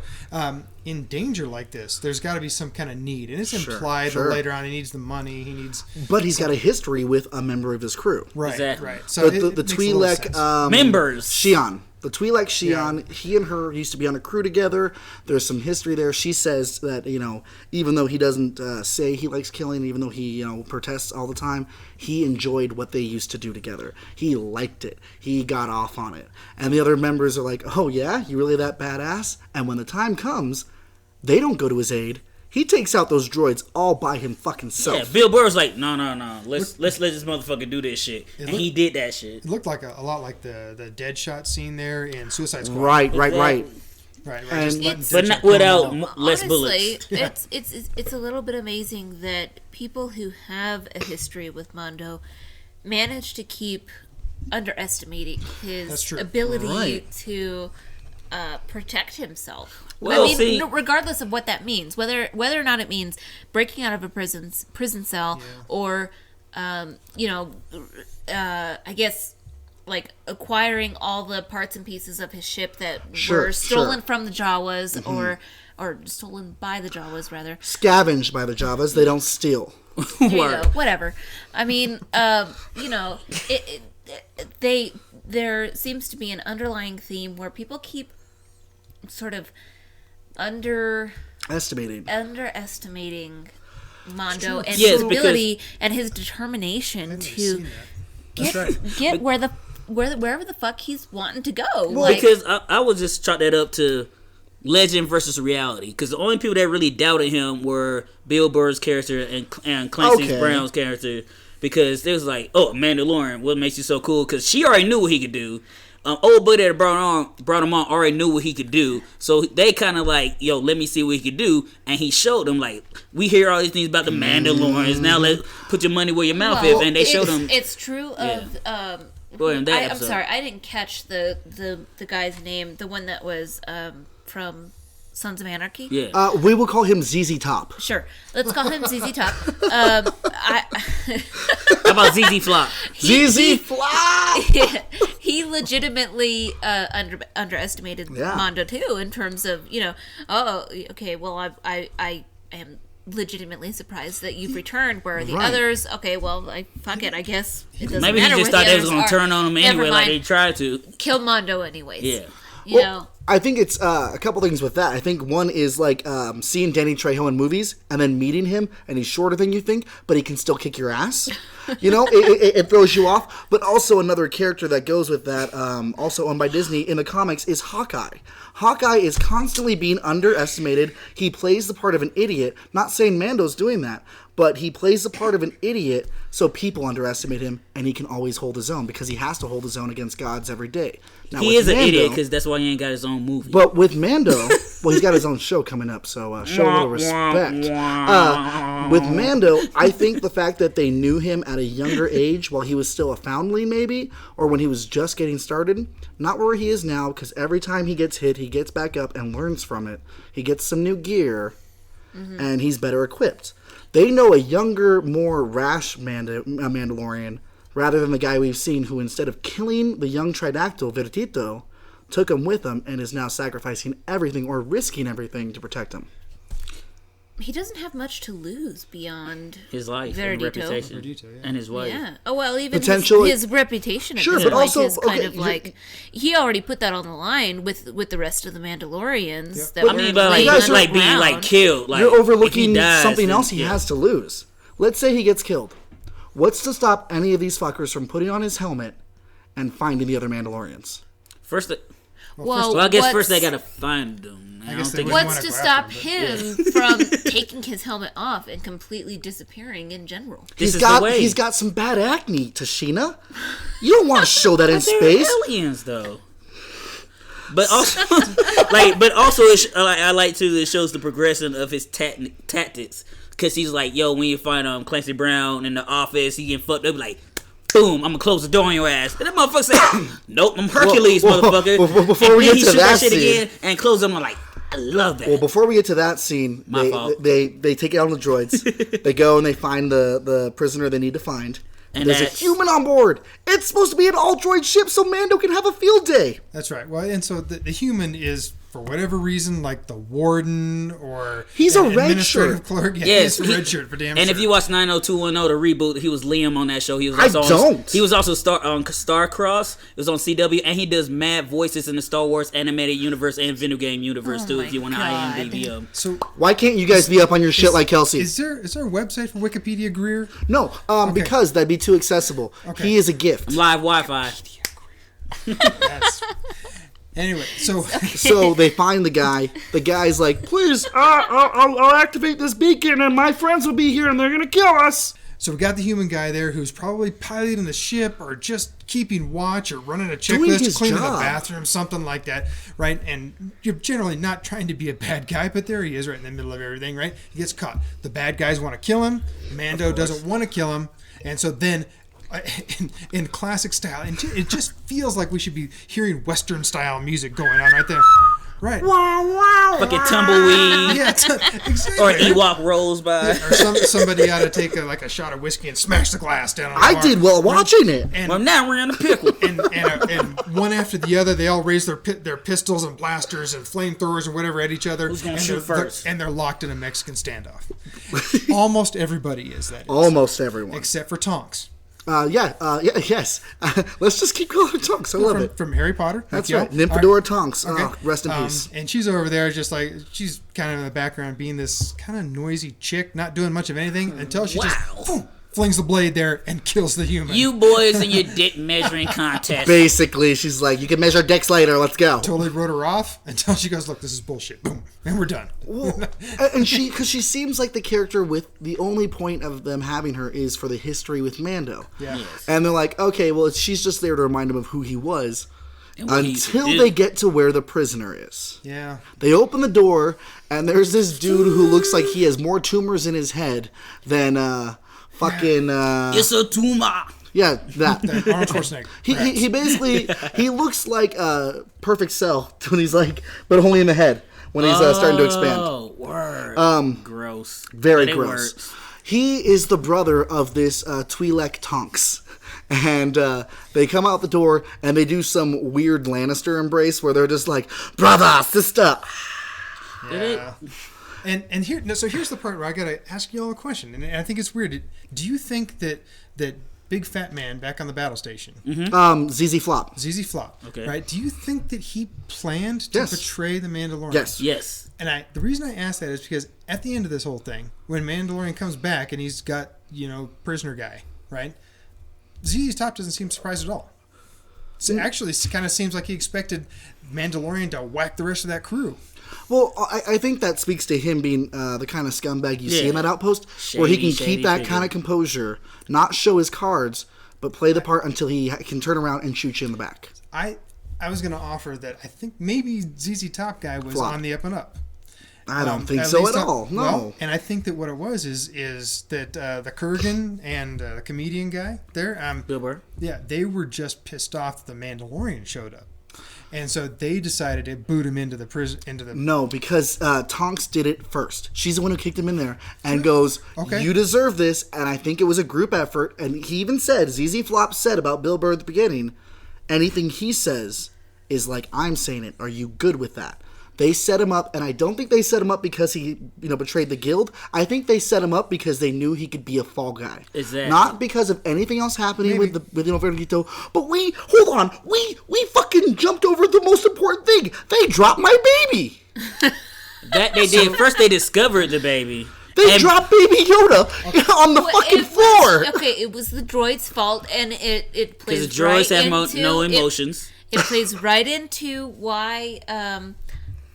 in danger like this? There's got to be some kind of need, and it's implied sure. that later on he needs the money. He needs But he's got a history with a member of his crew. right, Exactly. right. So The it makes a little sense. Twi'lek Members. Xi'an. The Twi'lek Xi'an, he and her used to be on a crew together. There's some history there. She says that, even though he doesn't say he likes killing, even though he, protests all the time, he enjoyed what they used to do together. He liked it. He got off on it. And the other members are like, oh yeah, you really that badass? And when the time comes, they don't go to his aid. He takes out those droids all by him fucking self. Yeah, Bill Burr's like, no. Let's let this motherfucker do this shit. And he did that shit. It looked like a lot like the Deadshot scene there in Suicide Squad. Right. Right. And, but not without less bullets. It's a little bit amazing that people who have a history with Mando manage to keep underestimating his ability to protect himself. Well, I mean, regardless of what that means, whether or not it means breaking out of a prison cell, or I guess like acquiring all the parts and pieces of his ship that were stolen from the Jawas, or stolen by the Jawas rather. Scavenged by the Jawas, they don't steal. Whatever. I mean, there seems to be an underlying theme where people keep sort of underestimating Mando and his ability and his determination to get wherever the fuck he's wanting to go. Well, because I would just chalk that up to legend versus reality. Because the only people that really doubted him were Bill Burr's character and Clancy Brown's character. Because they was like, oh, Mandalorian, what makes you so cool? Because she already knew what he could do. Old buddy that brought him on already knew what he could do. So they kind of like, yo, let me see what he could do. And he showed them, like, we hear all these things about the Mandalorians. Now let's put your money where your mouth is. And they showed them. It's true of... I'm sorry, I didn't catch the guy's name. The one that was from Sons of Anarchy. Yeah. We will call him ZZ Top. Sure, let's call him ZZ Top. How about ZZ Flop? ZZ Flop. He legitimately underestimated Mando too, in terms of I am legitimately surprised that you've returned, where the others, fuck it, I guess it doesn't Maybe matter. He just thought they was going to turn on him anyway, like they tried to. Kill Mando anyways. Yeah. You know. I think it's a couple things with that. I think one is like seeing Danny Trejo in movies and then meeting him, and he's shorter than you think, but he can still kick your ass. It throws you off. But also another character that goes with that, also owned by Disney in the comics, is Hawkeye. Hawkeye is constantly being underestimated. He plays the part of an idiot. Not saying Mando's doing that, but he plays the part of an idiot so people underestimate him, and he can always hold his own because he has to hold his own against gods every day. Now, he is an idiot because that's why he ain't got his own movie. But with Mando, well, he's got his own show coming up, so show a little respect. With Mando, I think the fact that they knew him at a younger age while he was still a foundling maybe, or when he was just getting started, not where he is now, because every time he gets hit, he gets back up and learns from it. He gets some new gear, and he's better equipped. They know a younger, more rash Mandalorian, rather than the guy we've seen who, instead of killing the young Tridactyl, Verditto, took him with him and is now sacrificing everything or risking everything to protect him. He doesn't have much to lose beyond his life Verditto. And reputation and his wife. Yeah. Oh, well, even his reputation at this point also, is kind of like... He already put that on the line with the rest of the Mandalorians. Yep. That being like killed. Like, you're overlooking something else he has to lose. Let's say he gets killed. What's to stop any of these fuckers from putting on his helmet and finding the other Mandalorians? I guess first they gotta find them. What's to stop him from taking his helmet off and completely disappearing in general? He's got some bad acne, Tashina. You don't want to show that in space. Aliens, though. But also, I like to. It shows the progression of his tactics. Because he's like, yo, when you find Clancy Brown in the office, he getting fucked up, like, boom, I'm gonna close the door on your ass. And that motherfucker said, nope, I'm Hercules, motherfucker. Before we get to that scene, again and close them, I'm like, I love that. Well, before we get to that scene, they take out the droids. They go and they find the prisoner they need to find. And there's a human on board. It's supposed to be an all-droid ship so Mando can have a field day. That's right. Well, and so the human is for whatever reason, like the warden or he's an a red administrative shirt. clerk. Yeah, Yes, he's a red shirt for damn sure. And if you watch 90210, the reboot, he was Liam on that show. He was I also don't. He was also on Starcross. It was on CW, and he does mad voices in the Star Wars animated universe and video game universe too. my If you want to God. IMDb him. So Why can't you guys be up on your shit like Kelsey? is there a website for Wikipedia Greer? No, because that'd be too accessible. Okay. He is a gift. Live Wi-Fi. That's, anyway, so So they find the guy. The guy's like, please, I'll activate this beacon and my friends will be here and they're going to kill us. we got the human guy there who's probably piloting the ship or just keeping watch or running a Doing checklist, his cleaning job. the bathroom, something like that, right? And you're generally not trying to be a bad guy, but there he is right in the middle of everything, right? He gets caught. The bad guys want to kill him. Mando doesn't want to kill him. And so then, in classic style, and it just feels like we should be hearing Western style music going on right there. Right. Fucking tumbleweed. Yeah, exactly. Or an Ewok rolls by. Or somebody ought to take a shot of whiskey and smash the glass down on the I bar. did while watching it. And, Well, now we're in a pickle. and one after the other, they all raise their pistols and blasters and flamethrowers and whatever at each other. Who's gonna and shoot they're- first? And they're locked in a Mexican standoff. Almost everybody is, that is. Almost everyone. Except for Tonks. Yes. Let's just keep calling her Tonks. I love it. From Harry Potter. That's Yep. right. Nymphadora All right. Tonks. Okay. Oh, rest in peace. And she's over there just like, she's kind of in the background being this kind of noisy chick, not doing much of anything until she just boom, flings the blade there and kills the human. You boys in your dick measuring contest. Basically, she's like, you can measure dicks later. Let's go. totally wrote her off until she goes, look, this is bullshit. Boom. And we're done. Well, and because she seems like the character with the only point of them having her is for the history with Mando. Yeah. Yes. And they're like, okay, well, she's just there to remind him of who he was And what he used to until do. they get to where the prisoner is. Yeah. They open the door, and there's this dude who looks like he has more tumors in his head than fucking. It's a tumor. Yeah, that. Arnold Schwarzenegger. He basically he looks like a perfect cell when he's like, but only in the head when he's starting to expand. Oh, word. Gross. Very But it gross. works. He is the brother of this Twi'lek Tonks. And they come out the door and they do some weird Lannister embrace where they're just like, brother, sister. Yeah. And here, no, so here's the part where I gotta ask you all a question, and I think it's weird. Do you think that big fat man back on the battle station, ZZ Flop. ZZ Flop, Okay. right? Do you think that he planned to Yes. betray the Mandalorian? Yes. Yes. And the reason I ask that is because at the end of this whole thing, when Mandalorian comes back and he's got prisoner guy, right? ZZ Top doesn't seem surprised at all. So actually, it kind of seems like he expected Mandalorian to whack the rest of that crew. Well, I think that speaks to him being the kind of scumbag you see Yeah. in that outpost, where he can Shady keep that figure. kind of composure, not show his cards, but play the part until he can turn around and shoot you in the back. I was going to offer that I think maybe ZZ Top guy was Flop. on the up and up. I don't think At so least at all. No. Well, and I think that what it was is that the Kurgan and the comedian guy there, Bill Burr. yeah, they were just pissed off that the Mandalorian showed up, and so they decided to boot him into the prison. No, because Tonks did it first. She's the one who kicked him in there and goes, Okay. you deserve this. And I think it was a group effort. And he even said, ZZ Flop said about Bill Burr at the beginning, anything he says is like, I'm saying it. Are you good with that? They set him up, and I don't think they set him up because he, betrayed the guild. I think they set him up because they knew he could be a fall guy. Exactly. Not because of anything else happening with Verditto. But hold on, we fucking jumped over the most important thing. They dropped my baby. That they did. First, they discovered the baby. They And- dropped Baby Yoda on the Well, fucking it floor. was, okay, it was the droid's fault, and it plays Because the droids right have into, no emotions. It plays right into why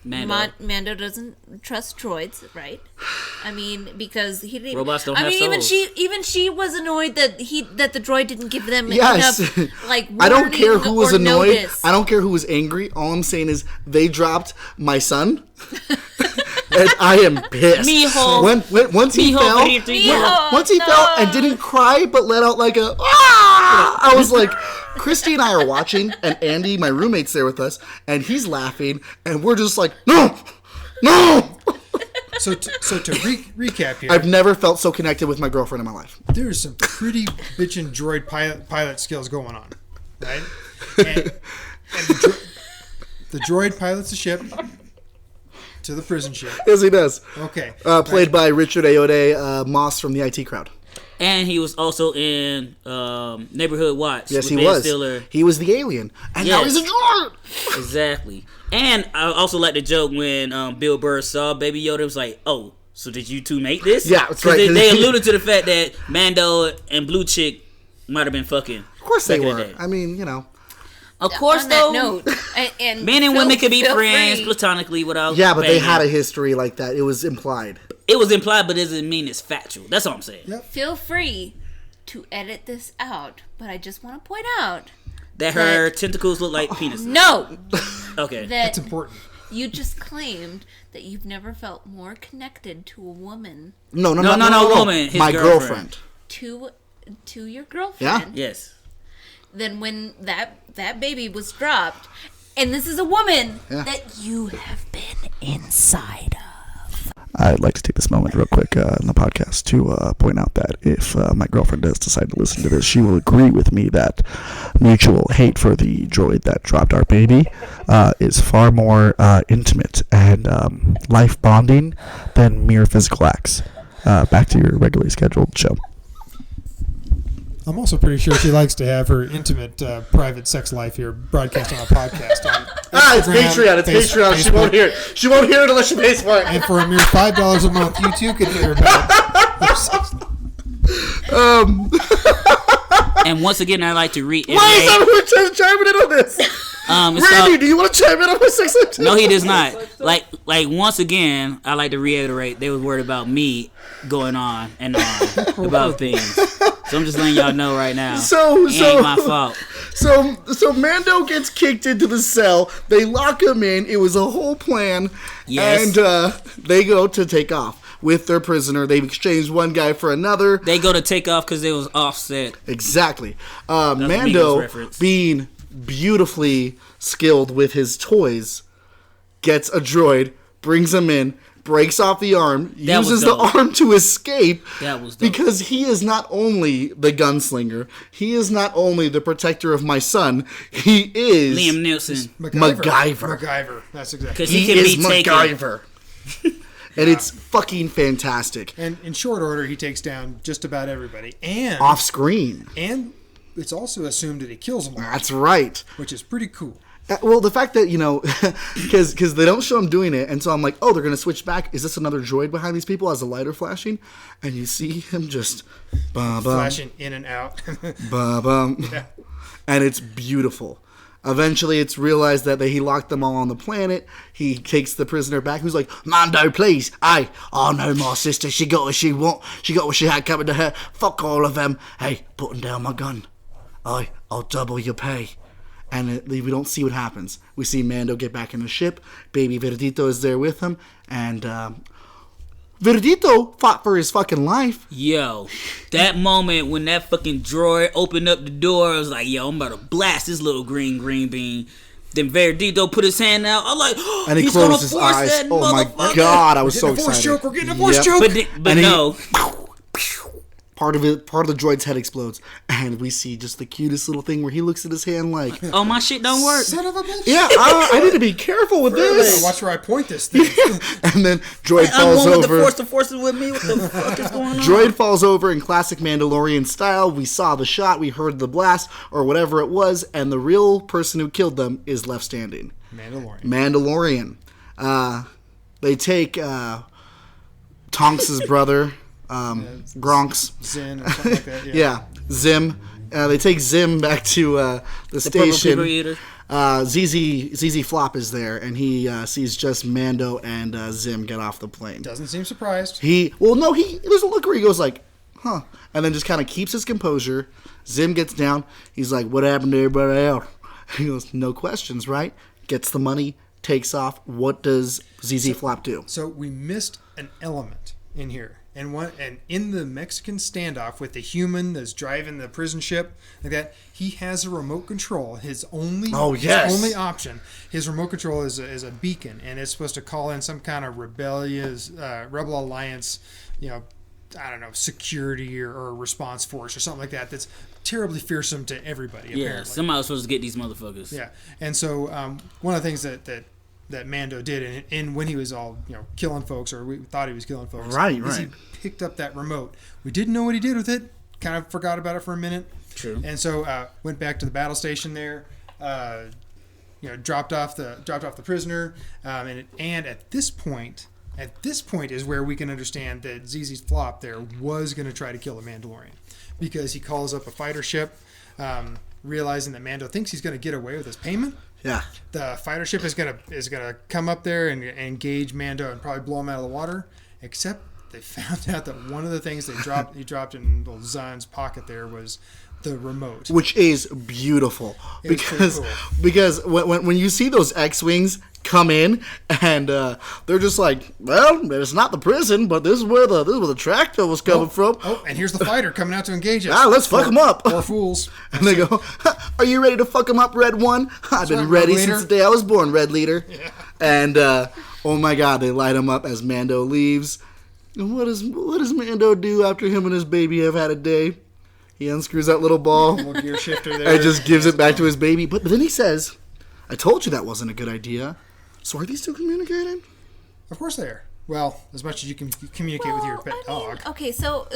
Mando. Mando doesn't trust droids, right? I mean, because he didn't. Robots don't I have mean, souls. even she was annoyed that the droid didn't give them Yes. enough like I don't care warning who was or annoyed. notice. I don't care who was angry. All I'm saying is they dropped my son. And I am pissed. Mijo. Once he Mijo, fell, Mijo, once he no. fell and didn't cry but let out like a ah! I was like, Christy and I are watching, and Andy, my roommate's there with us, and he's laughing, and we're just like, no. So to recap here, I've never felt so connected with my girlfriend in my life. there's some pretty bitchin' droid pilot skills going on, right? And the droid pilots the ship. to the prison ship. Yes, he does. Okay. Played by Richard Ayoade Moss from the IT Crowd. And he was also in Neighborhood Watch. Yes, with he Ben was. Stiller. He was the alien. And now he's a droid! Exactly. And I also like the joke when Bill Burr saw Baby Yoda. It was like, oh, so did you two make this? Yeah, that's right. They alluded to the fact that Mando and Blue Chick might have been fucking. Of course they were. The I mean, you know. Of course, on though. that note, and Men and women could be feel friends free. platonically without. Yeah, but they banging. had a history like that. It was implied. It was implied, but it doesn't mean it's factual. That's all I'm saying. Yep. Feel free to edit this out, but I just want to point out That her tentacles look like penises. no, Okay. that That's important. you just claimed that you've never felt more connected to a woman, No, woman, his My girlfriend. to your girlfriend, Yes. than when that baby was dropped, and this is a woman Yeah. that you have been inside of. I'd like to take this moment real quick in the podcast to point out that if my girlfriend does decide to listen to this, she will agree with me that mutual hate for the droid that dropped our baby is far more intimate and life bonding than mere physical acts. Back to your regularly scheduled show. I'm also pretty sure she likes to have her intimate, private sex life here broadcast on a podcast. It's Patreon. It's Patreon. She won't hear it. She won't hear it unless she pays for it. And for a mere $5 a month, you too can hear about her sex life. And once again, I'd like to reiterate. Why is everyone chiming in on this? it's Randy, called- do you want to chime in on my sex life too? No, he does not. Like once again, I like to reiterate. They was worried about me going on and on about things. So I'm just letting y'all know right now. It ain't my fault. So Mando gets kicked into the cell. They lock him in. It was a whole plan. Yes. And they go to take off with their prisoner. They've exchanged one guy for another. They go to take off because it was offset. Exactly. Migos Mando, reference. being beautifully skilled with his toys, gets a droid, brings him in, breaks off the arm, That was uses the dope. arm to escape. That was dope. Because he is not only the gunslinger, he is not only the protector of my son, he is Liam Neeson. MacGyver. That's exactly. Because He he can is be taken. MacGyver. And it's fucking fantastic. And in short order, he takes down just about everybody. And Off screen. and it's also assumed that he kills them all, That's right. which is pretty cool. Well, the fact that, because they don't show him doing it, and so I'm like, oh, they're going to switch back. Is this another droid behind these people as a lighter flashing? And you see him just Flashing in and out. ba-bum. Yeah. And it's beautiful. Eventually, it's realized that he locked them all on the planet. He takes the prisoner back. Who's like, Mando, please. Hey, I know my sister. She got what she want. She got what she had coming to her. Fuck all of them. Hey, putting down my gun. I'll double your pay. And we don't see what happens. We see Mando get back in the ship. Baby Verditto is there with him. And Verditto fought for his fucking life. Yo, that moment when that fucking droid opened up the door, I was like, yo, I'm about to blast this little green bean. Then Verditto put his hand out. I'm like, oh, And he he's closed gonna his force eyes. that Oh my motherfucker. god, I was so We're getting a force excited. choke. We're getting a force Yep. choke. But And no. Part of the droid's head explodes, and we see just the cutest little thing where he looks at his hand like, Oh, my shit don't work. Son of a bitch. yeah, I need to be careful with this. Watch where I point this thing. And then droid I'm falls one with over. the force is with me. What the fuck is going on? Droid falls over in classic Mandalorian style. We saw the shot, we heard the blast, or whatever it was, and the real person who killed them is left standing. Mandalorian. They take Tonks's brother, Gronk's. Zen or something like that. Yeah, Zim. They take Zim back to the Purple station. people eater. ZZ Flop is there, and he sees just Mando and Zim get off the plane. Doesn't seem surprised. There's a look where he goes like, huh, and then just kind of keeps his composure. Zim gets down. He's like, what happened to everybody else? He goes, no questions, right? Gets the money, takes off. What does ZZ Flop do? So we missed an element in here. And in the Mexican standoff with the human that's driving the prison ship, like that, he has a remote control. His only option. His remote control is a beacon, and it's supposed to call in some kind of rebel alliance, I don't know, security or response force or something like that. That's terribly fearsome to everybody. Yeah, Apparently. somebody's supposed to get these motherfuckers. Yeah, and so one of the things that that Mando did, and when he was all killing folks, or we thought he was killing folks, Right. He picked up that remote. We didn't know what he did with it. Kind of forgot about it for a minute. True. And so went back to the battle station there. Dropped off the prisoner, and at this point is where we can understand that ZZ's Flop there was going to try to kill the Mandalorian, because he calls up a fighter ship, realizing that Mando thinks he's going to get away with his payment. Yeah. The fighter ship is gonna come up there and engage Mando and probably blow him out of the water. Except they found out that one of the things he dropped in little Zahn's pocket there was the remote, which is beautiful because when you see those X-wings come in and they're just like, well, it's not the prison, but this is where the tractor was coming from. Oh, and here's the fighter coming out to engage us. Let's fuck him up. Poor fools. And they go, are you ready to fuck him up, Red One? I've been ready since the day I was born, Red Leader. Yeah. And oh my God, they light him up as Mando leaves. And what does Mando do after him and his baby have had a day? He unscrews that little ball. Little gear shifter there. And just gives it back to his baby. But then he says, I told you that wasn't a good idea. So are these two communicating? Of course they are. Well, as much as you can communicate with your pet dog. Okay, so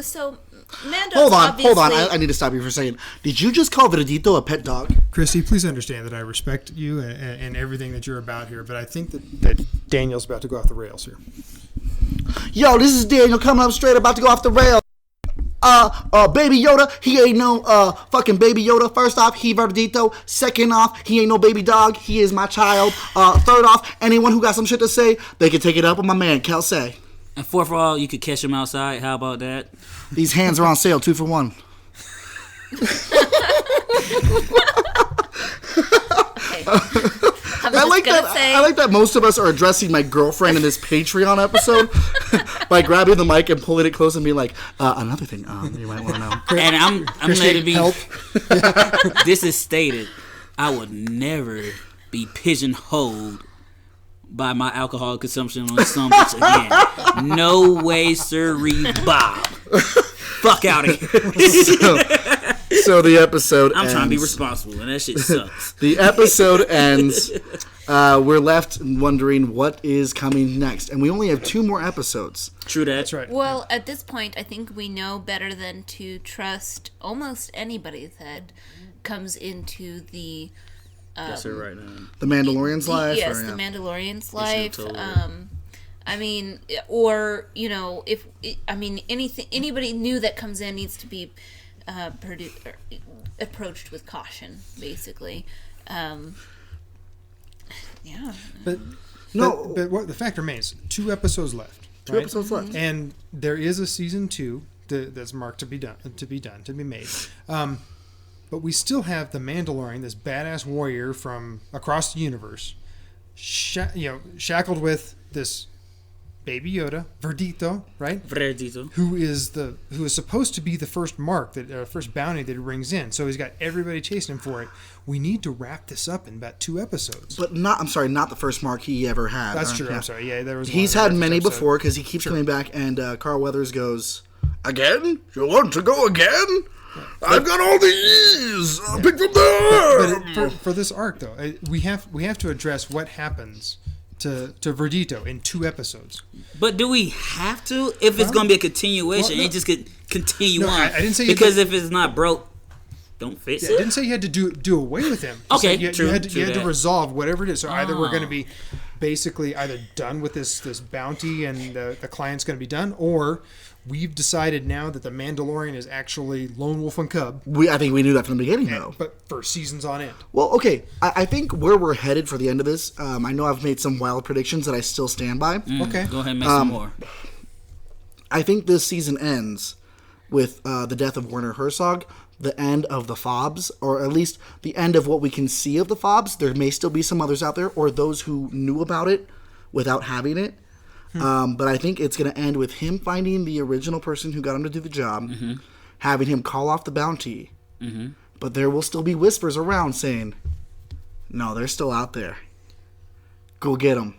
Mando. Hold on. I need to stop you for a second. Did you just call Verditto a pet dog? Christy, please understand that I respect you and everything that you're about here, but I think that Daniel's about to go off the rails here. Yo, this is Daniel coming up straight, about to go off the rails. Baby Yoda, he ain't no fucking Baby Yoda. First off, he Verditto. Second off, he ain't no baby dog. He is my child. Third off, anyone who got some shit to say, they can take it up with my man Kelsey. And fourth of all, you could catch him outside. How about that? These hands are on sale, 2 for 1. I like that most of us are addressing my girlfriend in this Patreon episode by grabbing the mic and pulling it close and being like, another thing you might want to know. And I'm going to be... Help. This is stated. I would never be pigeonholed by my alcohol consumption on some bitch again. No way, sirree, Bob. Fuck out of here. So the episode ends. I'm trying to be responsible, and that shit sucks. The episode ends. We're left wondering what is coming next. And we only have 2 more episodes. True that. That's right. Well, at this point, I think we know better than to trust almost anybody that comes into the... That's it right now. The Mandalorian's life? Yes, or, yeah. the Mandalorian's life. Totally. I mean, or, if... I mean, anybody new that comes in needs to be... approached with caution, basically. Yeah. But what the fact remains, 2 episodes left. 2 episodes left. And there is a season 2 that's marked to be made. But we still have the Mandalorian, this badass warrior from across the universe, shackled with this Baby Yoda, Verditto, right? Verditto. Who is supposed to be the first mark, first bounty that he brings in. So he's got everybody chasing him for it. We need to wrap this up in about 2 episodes. But not the first mark he ever had. That's true. Yeah. I'm sorry. Yeah, there was. He's had many before because he keeps coming back. And Carl Weathers goes, again? You want to go again? I've got all these. Pick them there. But for this arc, though, we have to address what happens to Verditto in 2 episodes. But do we have to? If it's going to be a continuation, it just could continue on. I didn't say because if it's not broke, don't fix it. I didn't say you had to do away with him. Okay, you had to resolve whatever it is. So either we're going to be basically either done with this bounty and the client's going to be done, or we've decided now that the Mandalorian is actually lone wolf and cub. I think we knew that from the beginning, though. But for seasons on end. Well, okay. I think where we're headed for the end of this, I know I've made some wild predictions that I still stand by. Okay. Go ahead and make some more. I think this season ends with the death of Werner Herzog, the end of the FOBs, or at least the end of what we can see of the FOBs. There may still be some others out there, or those who knew about it without having it. But I think it's going to end with him finding the original person who got him to do the job, having him call off the bounty. But there will still be whispers around saying, no, they're still out there. Go get them.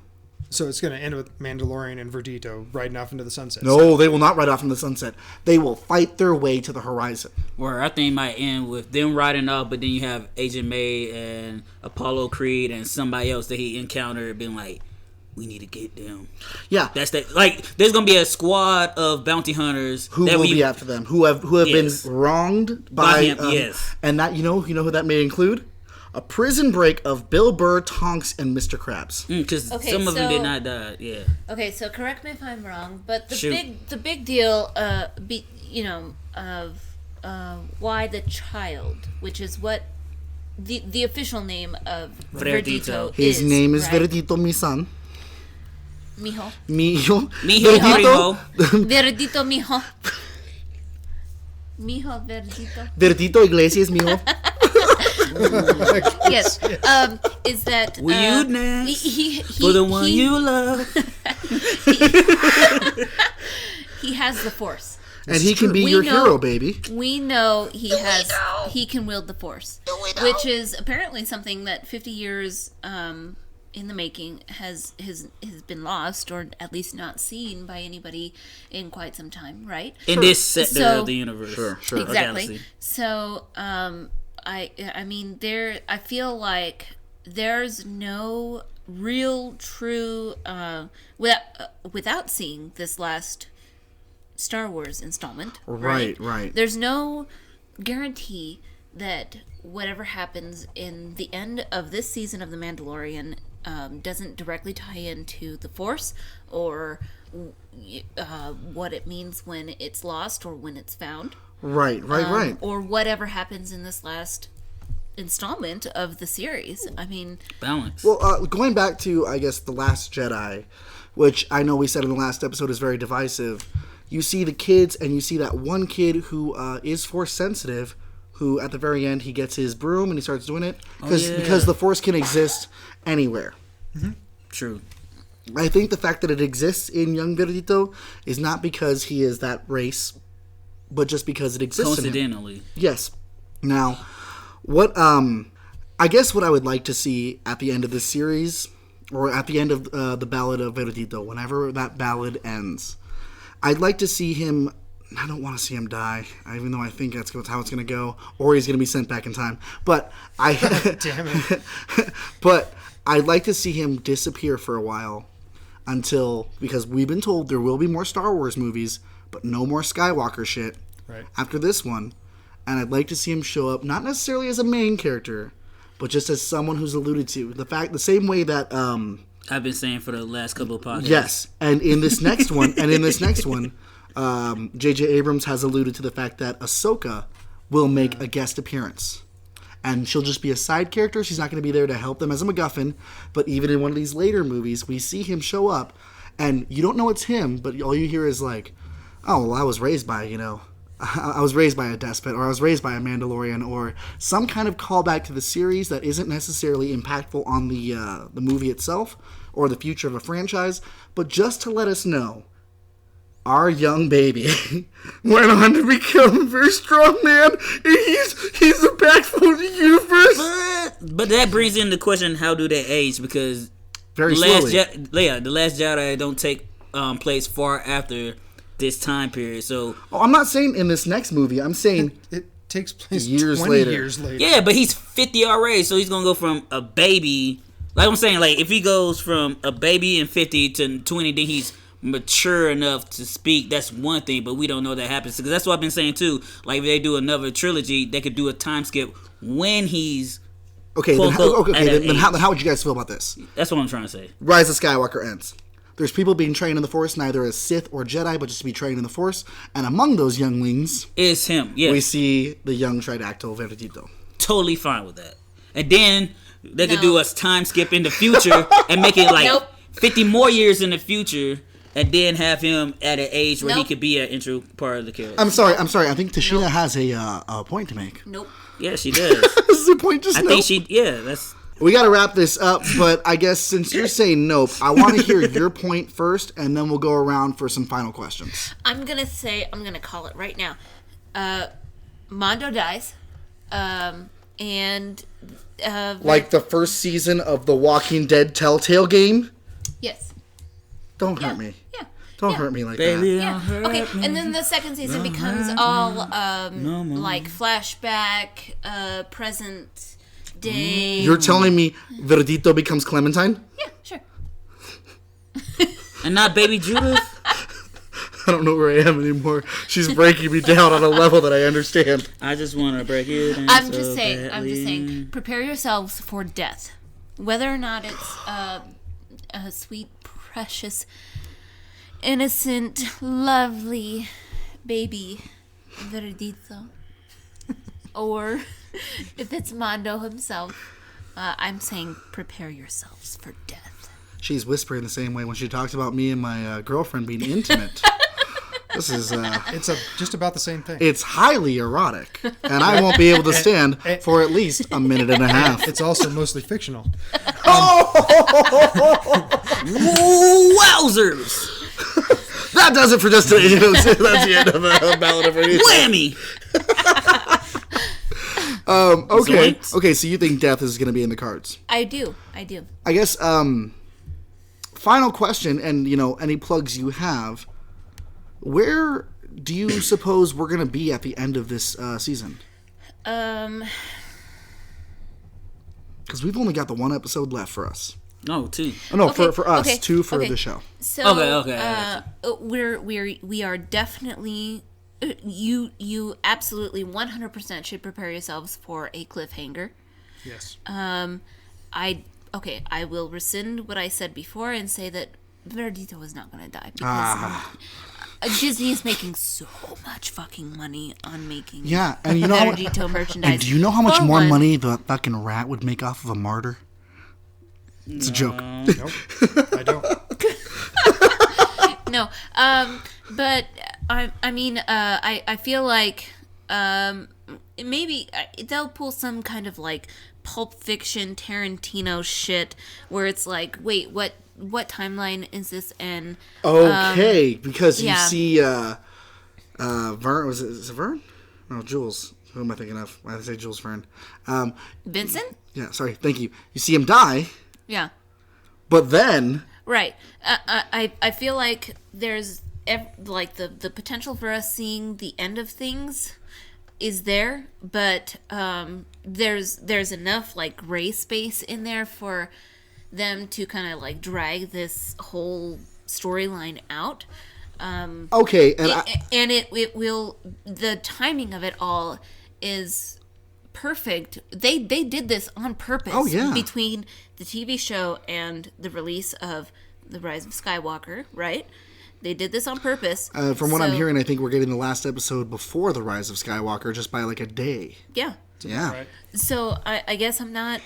So it's going to end with Mandalorian and Verditto riding off into the sunset. No, they will not ride off in the sunset. They will fight their way to the horizon. Or I think it might end with them riding off, but then you have Agent May and Apollo Creed and somebody else that he encountered being like, we need to get them. Yeah. That's that. Like, there's going to be a squad of bounty hunters. Who will be after them. Who have Yes. been wronged by him, yes. And that, you know who that may include? A prison break of Bill Burr, Tonks, and Mr. Krabs. Because some of them did not die. Yeah. Okay, so correct me if I'm wrong, but the Shoot. big deal, of why the child, which is what the official name of Verditto His is, name is right? Verditto, mi son. Mijo. Mijo. Mijo. Verditto, mijo. Mijo, Verditto. Verditto Iglesias, mijo. Yes. Is that Will you dance he, for the one you love? he has the Force. And he can be We your know- hero, baby. We know he can wield the Force, which is apparently something that 50 years in the making has been lost, or at least not seen by anybody in quite some time, right? In this sector So- of the universe. Sure. Or Exactly. galaxy. So, I mean, I feel like there's no real, true, without seeing this last Star Wars installment. Right. There's no guarantee that whatever happens in the end of this season of The Mandalorian doesn't directly tie into the Force, or what it means when it's lost or when it's found. Right. Or whatever happens in this last installment of the series. I mean, Balance. Well, going back to, I guess, The Last Jedi, which I know we said in the last episode is very divisive. You see the kids, and you see that one kid who is Force sensitive, who at the very end he gets his broom and he starts doing it because the Force can exist anywhere. True. I think the fact that it exists in young Verditto is not because he is that race, but just because it exists in him. Coincidentally. Yes. Now, what I guess what I would like to see at the end of this series, or at the end of the Ballad of Verditto, whenever that ballad ends, I'd like to see him. I don't want to see him die, even though I think that's how it's going to go, or he's going to be sent back in time. But Damn it. But I'd like to see him disappear for a while because we've been told there will be more Star Wars movies, but no more Skywalker shit Right. after this one. And I'd like to see him show up, not necessarily as a main character, but just as someone who's alluded to. The same way that I've been saying for the last couple of podcasts. yes, and in this next one, J.J. Abrams has alluded to the fact that Ahsoka will make a guest appearance. And she'll just be a side character. She's not going to be there to help them as a MacGuffin. But even in one of these later movies, we see him show up. And you don't know it's him, but all you hear is like, oh, well, I was raised by a despot, or I was raised by a Mandalorian, or some kind of callback to the series that isn't necessarily impactful on the movie itself or the future of a franchise, but just to let us know our young baby went on to become a very strong man, and he's impactful in the universe. But that brings in the question: how do they age? Because Very the slowly. the Last Jedi don't take place far after this time period. So I'm not saying in this next movie. I'm saying It takes place Years 20 later. years later. yeah, but he's 50 already, so he's gonna go from a baby. Like I'm saying, like if he goes from a baby and 50 to 20, then he's mature enough to speak. That's one thing, but we don't know that happens because that's what I've been saying too. Like if they do another trilogy, they could do a time skip when he's okay. quote, unquote, at that Then how age. would you guys feel about this? That's what I'm trying to say. Rise of Skywalker ends. There's people being trained in the Force, neither as Sith or Jedi, but just to be trained in the Force. And among those younglings, It's him. Yeah, we see the young Tridactyl Verditto. totally fine with that. And then they could No. do a time skip in the future and make it like Nope. 50 more years in the future, and then have him at an age where he Nope. could be an intro part of the character. I'm sorry. I think Tashina has a point to make. nope. Yeah, she does. This is a point just I now. think she. Yeah, that's. We got to wrap this up, but I guess since you're saying nope, I want to hear your point first, and then we'll go around for some final questions. I'm gonna call it right now. Mondo dies, and Like the first season of the Walking Dead Telltale game? Yes. Don't hurt me. Yeah. Don't hurt me like Baby, that. don't hurt Okay, me. and then the second season becomes all like flashback, present day. You're telling me Verditto becomes Clementine? Yeah, sure. And not Baby Judith? I don't know where I am anymore. She's breaking me down on a level that I understand. I just want to break it down I'm so just saying. badly. Prepare yourselves for death, whether or not it's a sweet, precious, innocent, lovely baby Verditto, or if it's Mondo himself. I'm saying prepare yourselves for death. She's whispering the same way when she talks about me and my girlfriend being intimate. This is It's just about the same thing. it's highly erotic, and I won't be able to stand for at least a minute and a half. It's also mostly fictional. Wowzers! That does it for just today. That's the end of Ballad of Verditto. Whammy! Okay, Zoinks. okay. So you think death is going to be in the cards? I do. I guess. Final question, and any plugs you have. Where do you suppose we're going to be at the end of this season? Because we've only got the one episode left for us. No, 2. Oh no, Okay, for us, okay, 2 for okay. the show. So Okay, I we are definitely you absolutely 100% should prepare yourselves for a cliffhanger. Yes. I will rescind what I said before and say that Verditto is not going to die because Disney is making so much fucking money on making Yeah, and you know how, Verditto merchandise. and do you know how much For more one, money the fucking rat would make off of a martyr? It's a joke. Nope. I don't. No, but I feel like maybe they'll pull some kind of like Pulp Fiction Tarantino shit where it's like, wait, what timeline is this in? Okay, because you yeah. see, Vern, is it Vern? No, Jules. Who am I thinking of? Why did I say Jules Verne? Vincent? Yeah, sorry, thank you. You see him die, Yeah. but then... Right. I feel like there's like the potential for us seeing the end of things is there, but there's enough like gray space in there for them to kind of like drag this whole storyline out. Okay, and It will, the timing of it all is perfect. They did this on purpose. Oh, yeah. Between the TV show and the release of The Rise of Skywalker, right? They did this on purpose. from what I'm So, hearing, I think we're getting the last episode before The Rise of Skywalker just by like a day. Yeah. Yeah. Right. So I guess I'm not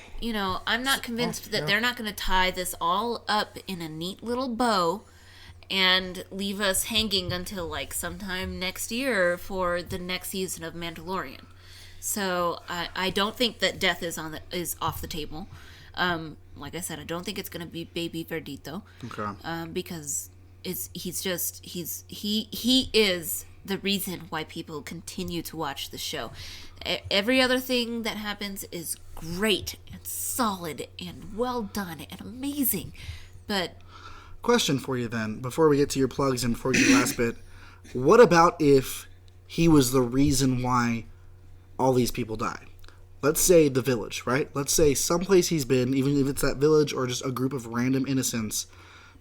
convinced that they're not going to tie this all up in a neat little bow and leave us hanging until like sometime next year for the next season of Mandalorian. So I don't think that death is off the table. Like I said, I don't think it's going to be Baby Verditto. Okay. Because he is the reason why people continue to watch the show. Every other thing that happens is great and solid and well done and amazing, but Question for you then, before we get to your plugs and before we get to the last bit, what about if he was the reason why all these people died? Let's say the village, right? Let's say someplace he's been, even if it's that village or just a group of random innocents,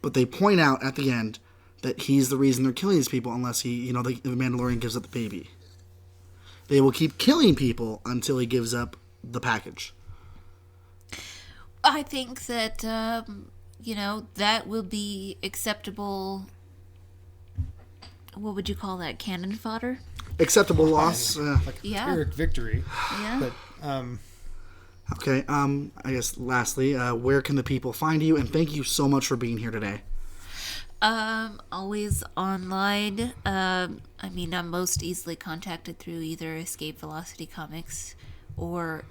but they point out at the end that he's the reason they're killing these people unless he, the Mandalorian gives up the baby. They will keep killing people until he gives up the package. I think that that will be acceptable. What would you call that? Cannon fodder? Acceptable loss. Like Yeah. Pyrrhic victory. Yeah. But Okay, I guess lastly, where can the people find you? And thank you so much for being here today. Always online. I'm most easily contacted through either Escape Velocity Comics or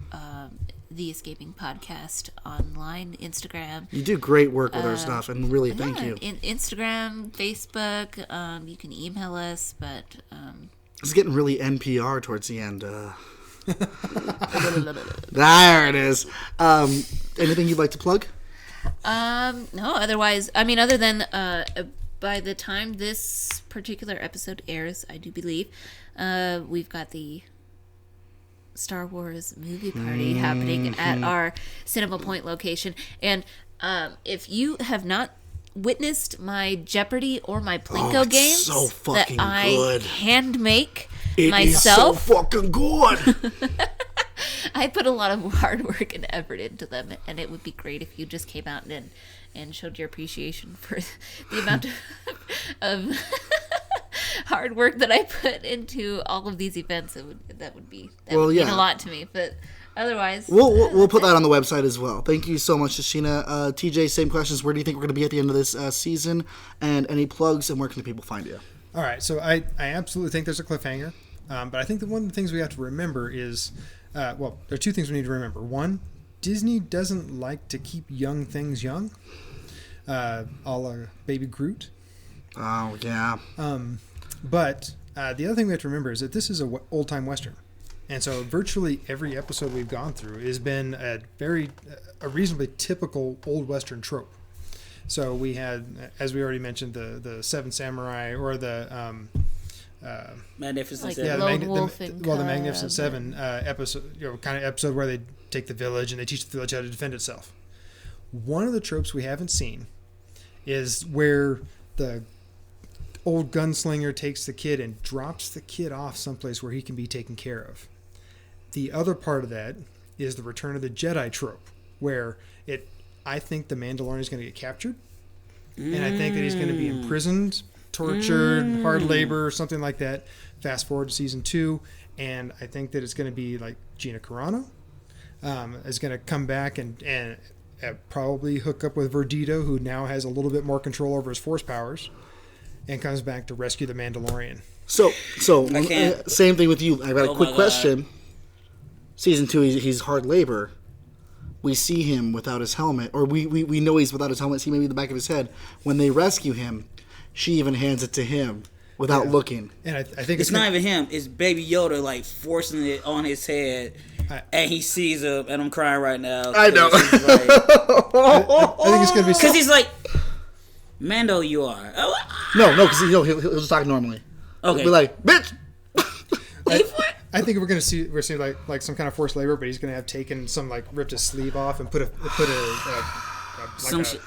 the Escaping Podcast online, Instagram. You do great work with our stuff, and really thank you. Instagram, Facebook. You can email us, but It's getting really NPR towards the end. There it is. Anything you'd like to plug? No, otherwise, I mean, other than by the time this particular episode airs, I do believe, we've got the Star Wars movie party happening at our Cinema Point location. And if you have not witnessed my Jeopardy or my Plinko games so fucking that I good. hand make It myself, is so fucking good. I put a lot of hard work and effort into them, and it would be great if you just came out and showed your appreciation for the amount of hard work that I put into all of these events. That would mean a lot to me. But otherwise, we'll put that on the website as well. Thank you so much, Shashina. TJ, same questions. Where do you think we're going to be at the end of this season? And any plugs, and where can the people find you? All right, so I absolutely think there's a cliffhanger, but I think that one of the things we have to remember is, there are two things we need to remember. One, Disney doesn't like to keep young things young, a la Baby Groot. Oh, yeah. But the other thing we have to remember is that this is an old-time Western. And so virtually every episode we've gone through has been a reasonably typical old Western trope. So we had, as we already mentioned, the Seven Samurai, or the Magnificent like Seven. the Magnificent Seven episode, kind of episode where they take the village and they teach the village how to defend itself. One of the tropes we haven't seen is where the old gunslinger takes the kid and drops the kid off someplace where he can be taken care of. The other part of that is the Return of the Jedi trope, where I think the Mandalorian is going to get captured, and I think that he's going to be imprisoned, tortured, hard labor, something like that. Fast forward to season 2, and I think that it's going to be like Gina Carano is going to come back and probably hook up with Verditto, who now has a little bit more control over his force powers, and comes back to rescue the Mandalorian. So same thing with you. I've got a quick question. Season 2, he's hard labor. We see him without his helmet, or we know he's without his helmet. See maybe the back of his head. When they rescue him, she even hands it to him without looking. And I think it's not even him. It's Baby Yoda like forcing it on his head, and he sees him. And I'm crying right now. I know. I think it's gonna be because he's like, Mando, you are. No, because he'll just talk normally. Okay. He'll be like, bitch. I think we're seeing like some kind of forced labor, but he's gonna have taken some, like, ripped his sleeve off and put some shit.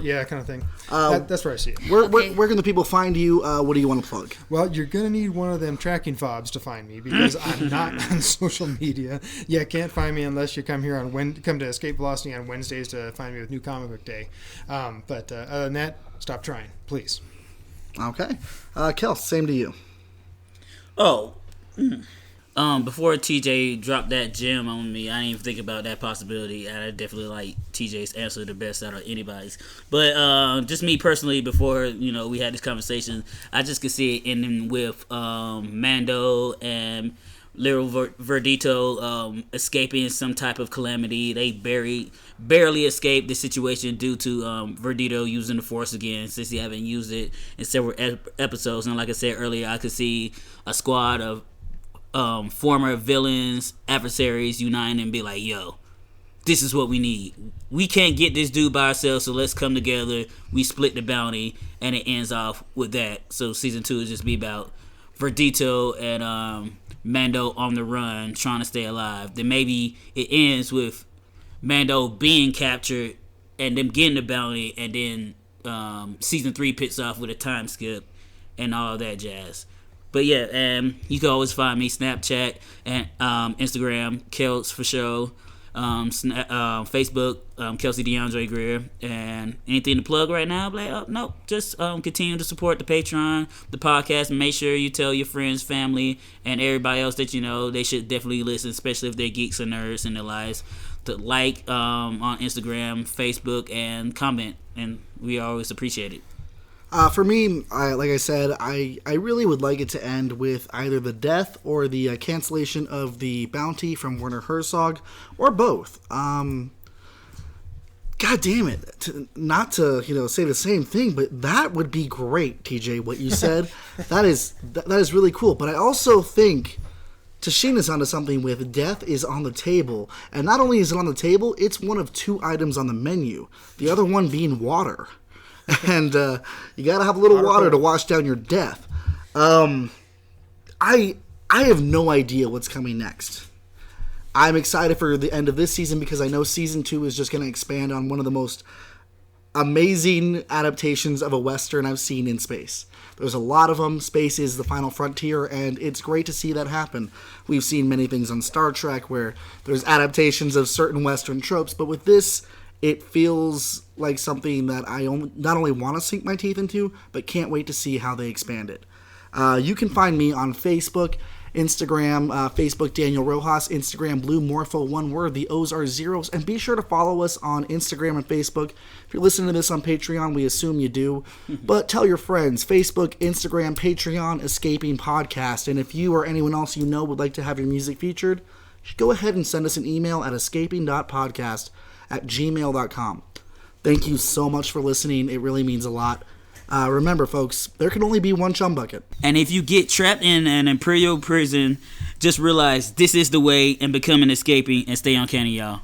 Yeah, kind of thing. That's where I see it. Where can the people find you? What do you want to plug? Well, you're gonna need one of them tracking fobs to find me, because I'm not on social media. Yeah, can't find me unless you come here come to Escape Velocity on Wednesdays to find me with New Comic Book Day. But other than that, stop trying, please. Okay, Kels, same to you. Oh. Before TJ dropped that gem on me, I didn't even think about that possibility, and I definitely like TJ's answer the best out of anybody's. But just me personally, before we had this conversation, I just could see it ending with Mando and little Verditto escaping some type of calamity. They barely escaped the situation due to Verditto using the Force again, since he haven't used it in several episodes. And like I said earlier, I could see a squad of former villains, adversaries uniting and be like, yo, this is what we need. We can't get this dude by ourselves, so let's come together. We split the bounty, and it ends off with that. So season 2 is just be about Verditto and Mando on the run, trying to stay alive. Then maybe it ends with Mando being captured and them getting the bounty, and then season 3 picks off with a time skip and all that jazz. But yeah, you can always find me Snapchat and Instagram, Kels for show, Facebook, Kelsey DeAndre Greer, and anything to plug right now? Nope. Just continue to support the Patreon, the podcast, and make sure you tell your friends, family, and everybody else that you know they should definitely listen, especially if they're geeks or nerds in their lives, to like on Instagram, Facebook, and comment, and we always appreciate it. For me, like I said, I really would like it to end with either the death or the cancellation of the bounty from Werner Herzog, or both. God damn it! Not to say the same thing, but that would be great, TJ. What you said, that is really cool. But I also think Tashina's onto something with Death is on the Table. And not only is it on the table, it's one of 2 items on the menu. The other one being water. And you gotta have a little water to wash down your death. I have no idea what's coming next. I'm excited for the end of this season because I know season 2 is just going to expand on one of the most amazing adaptations of a Western I've seen in space. There's a lot of them. Space is the final frontier, and it's great to see that happen. We've seen many things on Star Trek where there's adaptations of certain Western tropes, but with this, it feels like something that I not only want to sink my teeth into, but can't wait to see how they expand it. You can find me on Facebook, Instagram, Facebook Daniel Rojas, Instagram Blue Morpho, one word, the O's are zeros, and be sure to follow us on Instagram and Facebook. If you're listening to this on Patreon, we assume you do, but tell your friends, Facebook, Instagram, Patreon, Escaping Podcast, and if you or anyone else you know would like to have your music featured, go ahead and send us an email at escaping.podcast@gmail.com. Thank you so much for listening, it really means a lot. Remember, folks, there can only be one chum bucket. And if you get trapped in an Imperial prison, just realize this is the way and become an escaping and stay uncanny, y'all.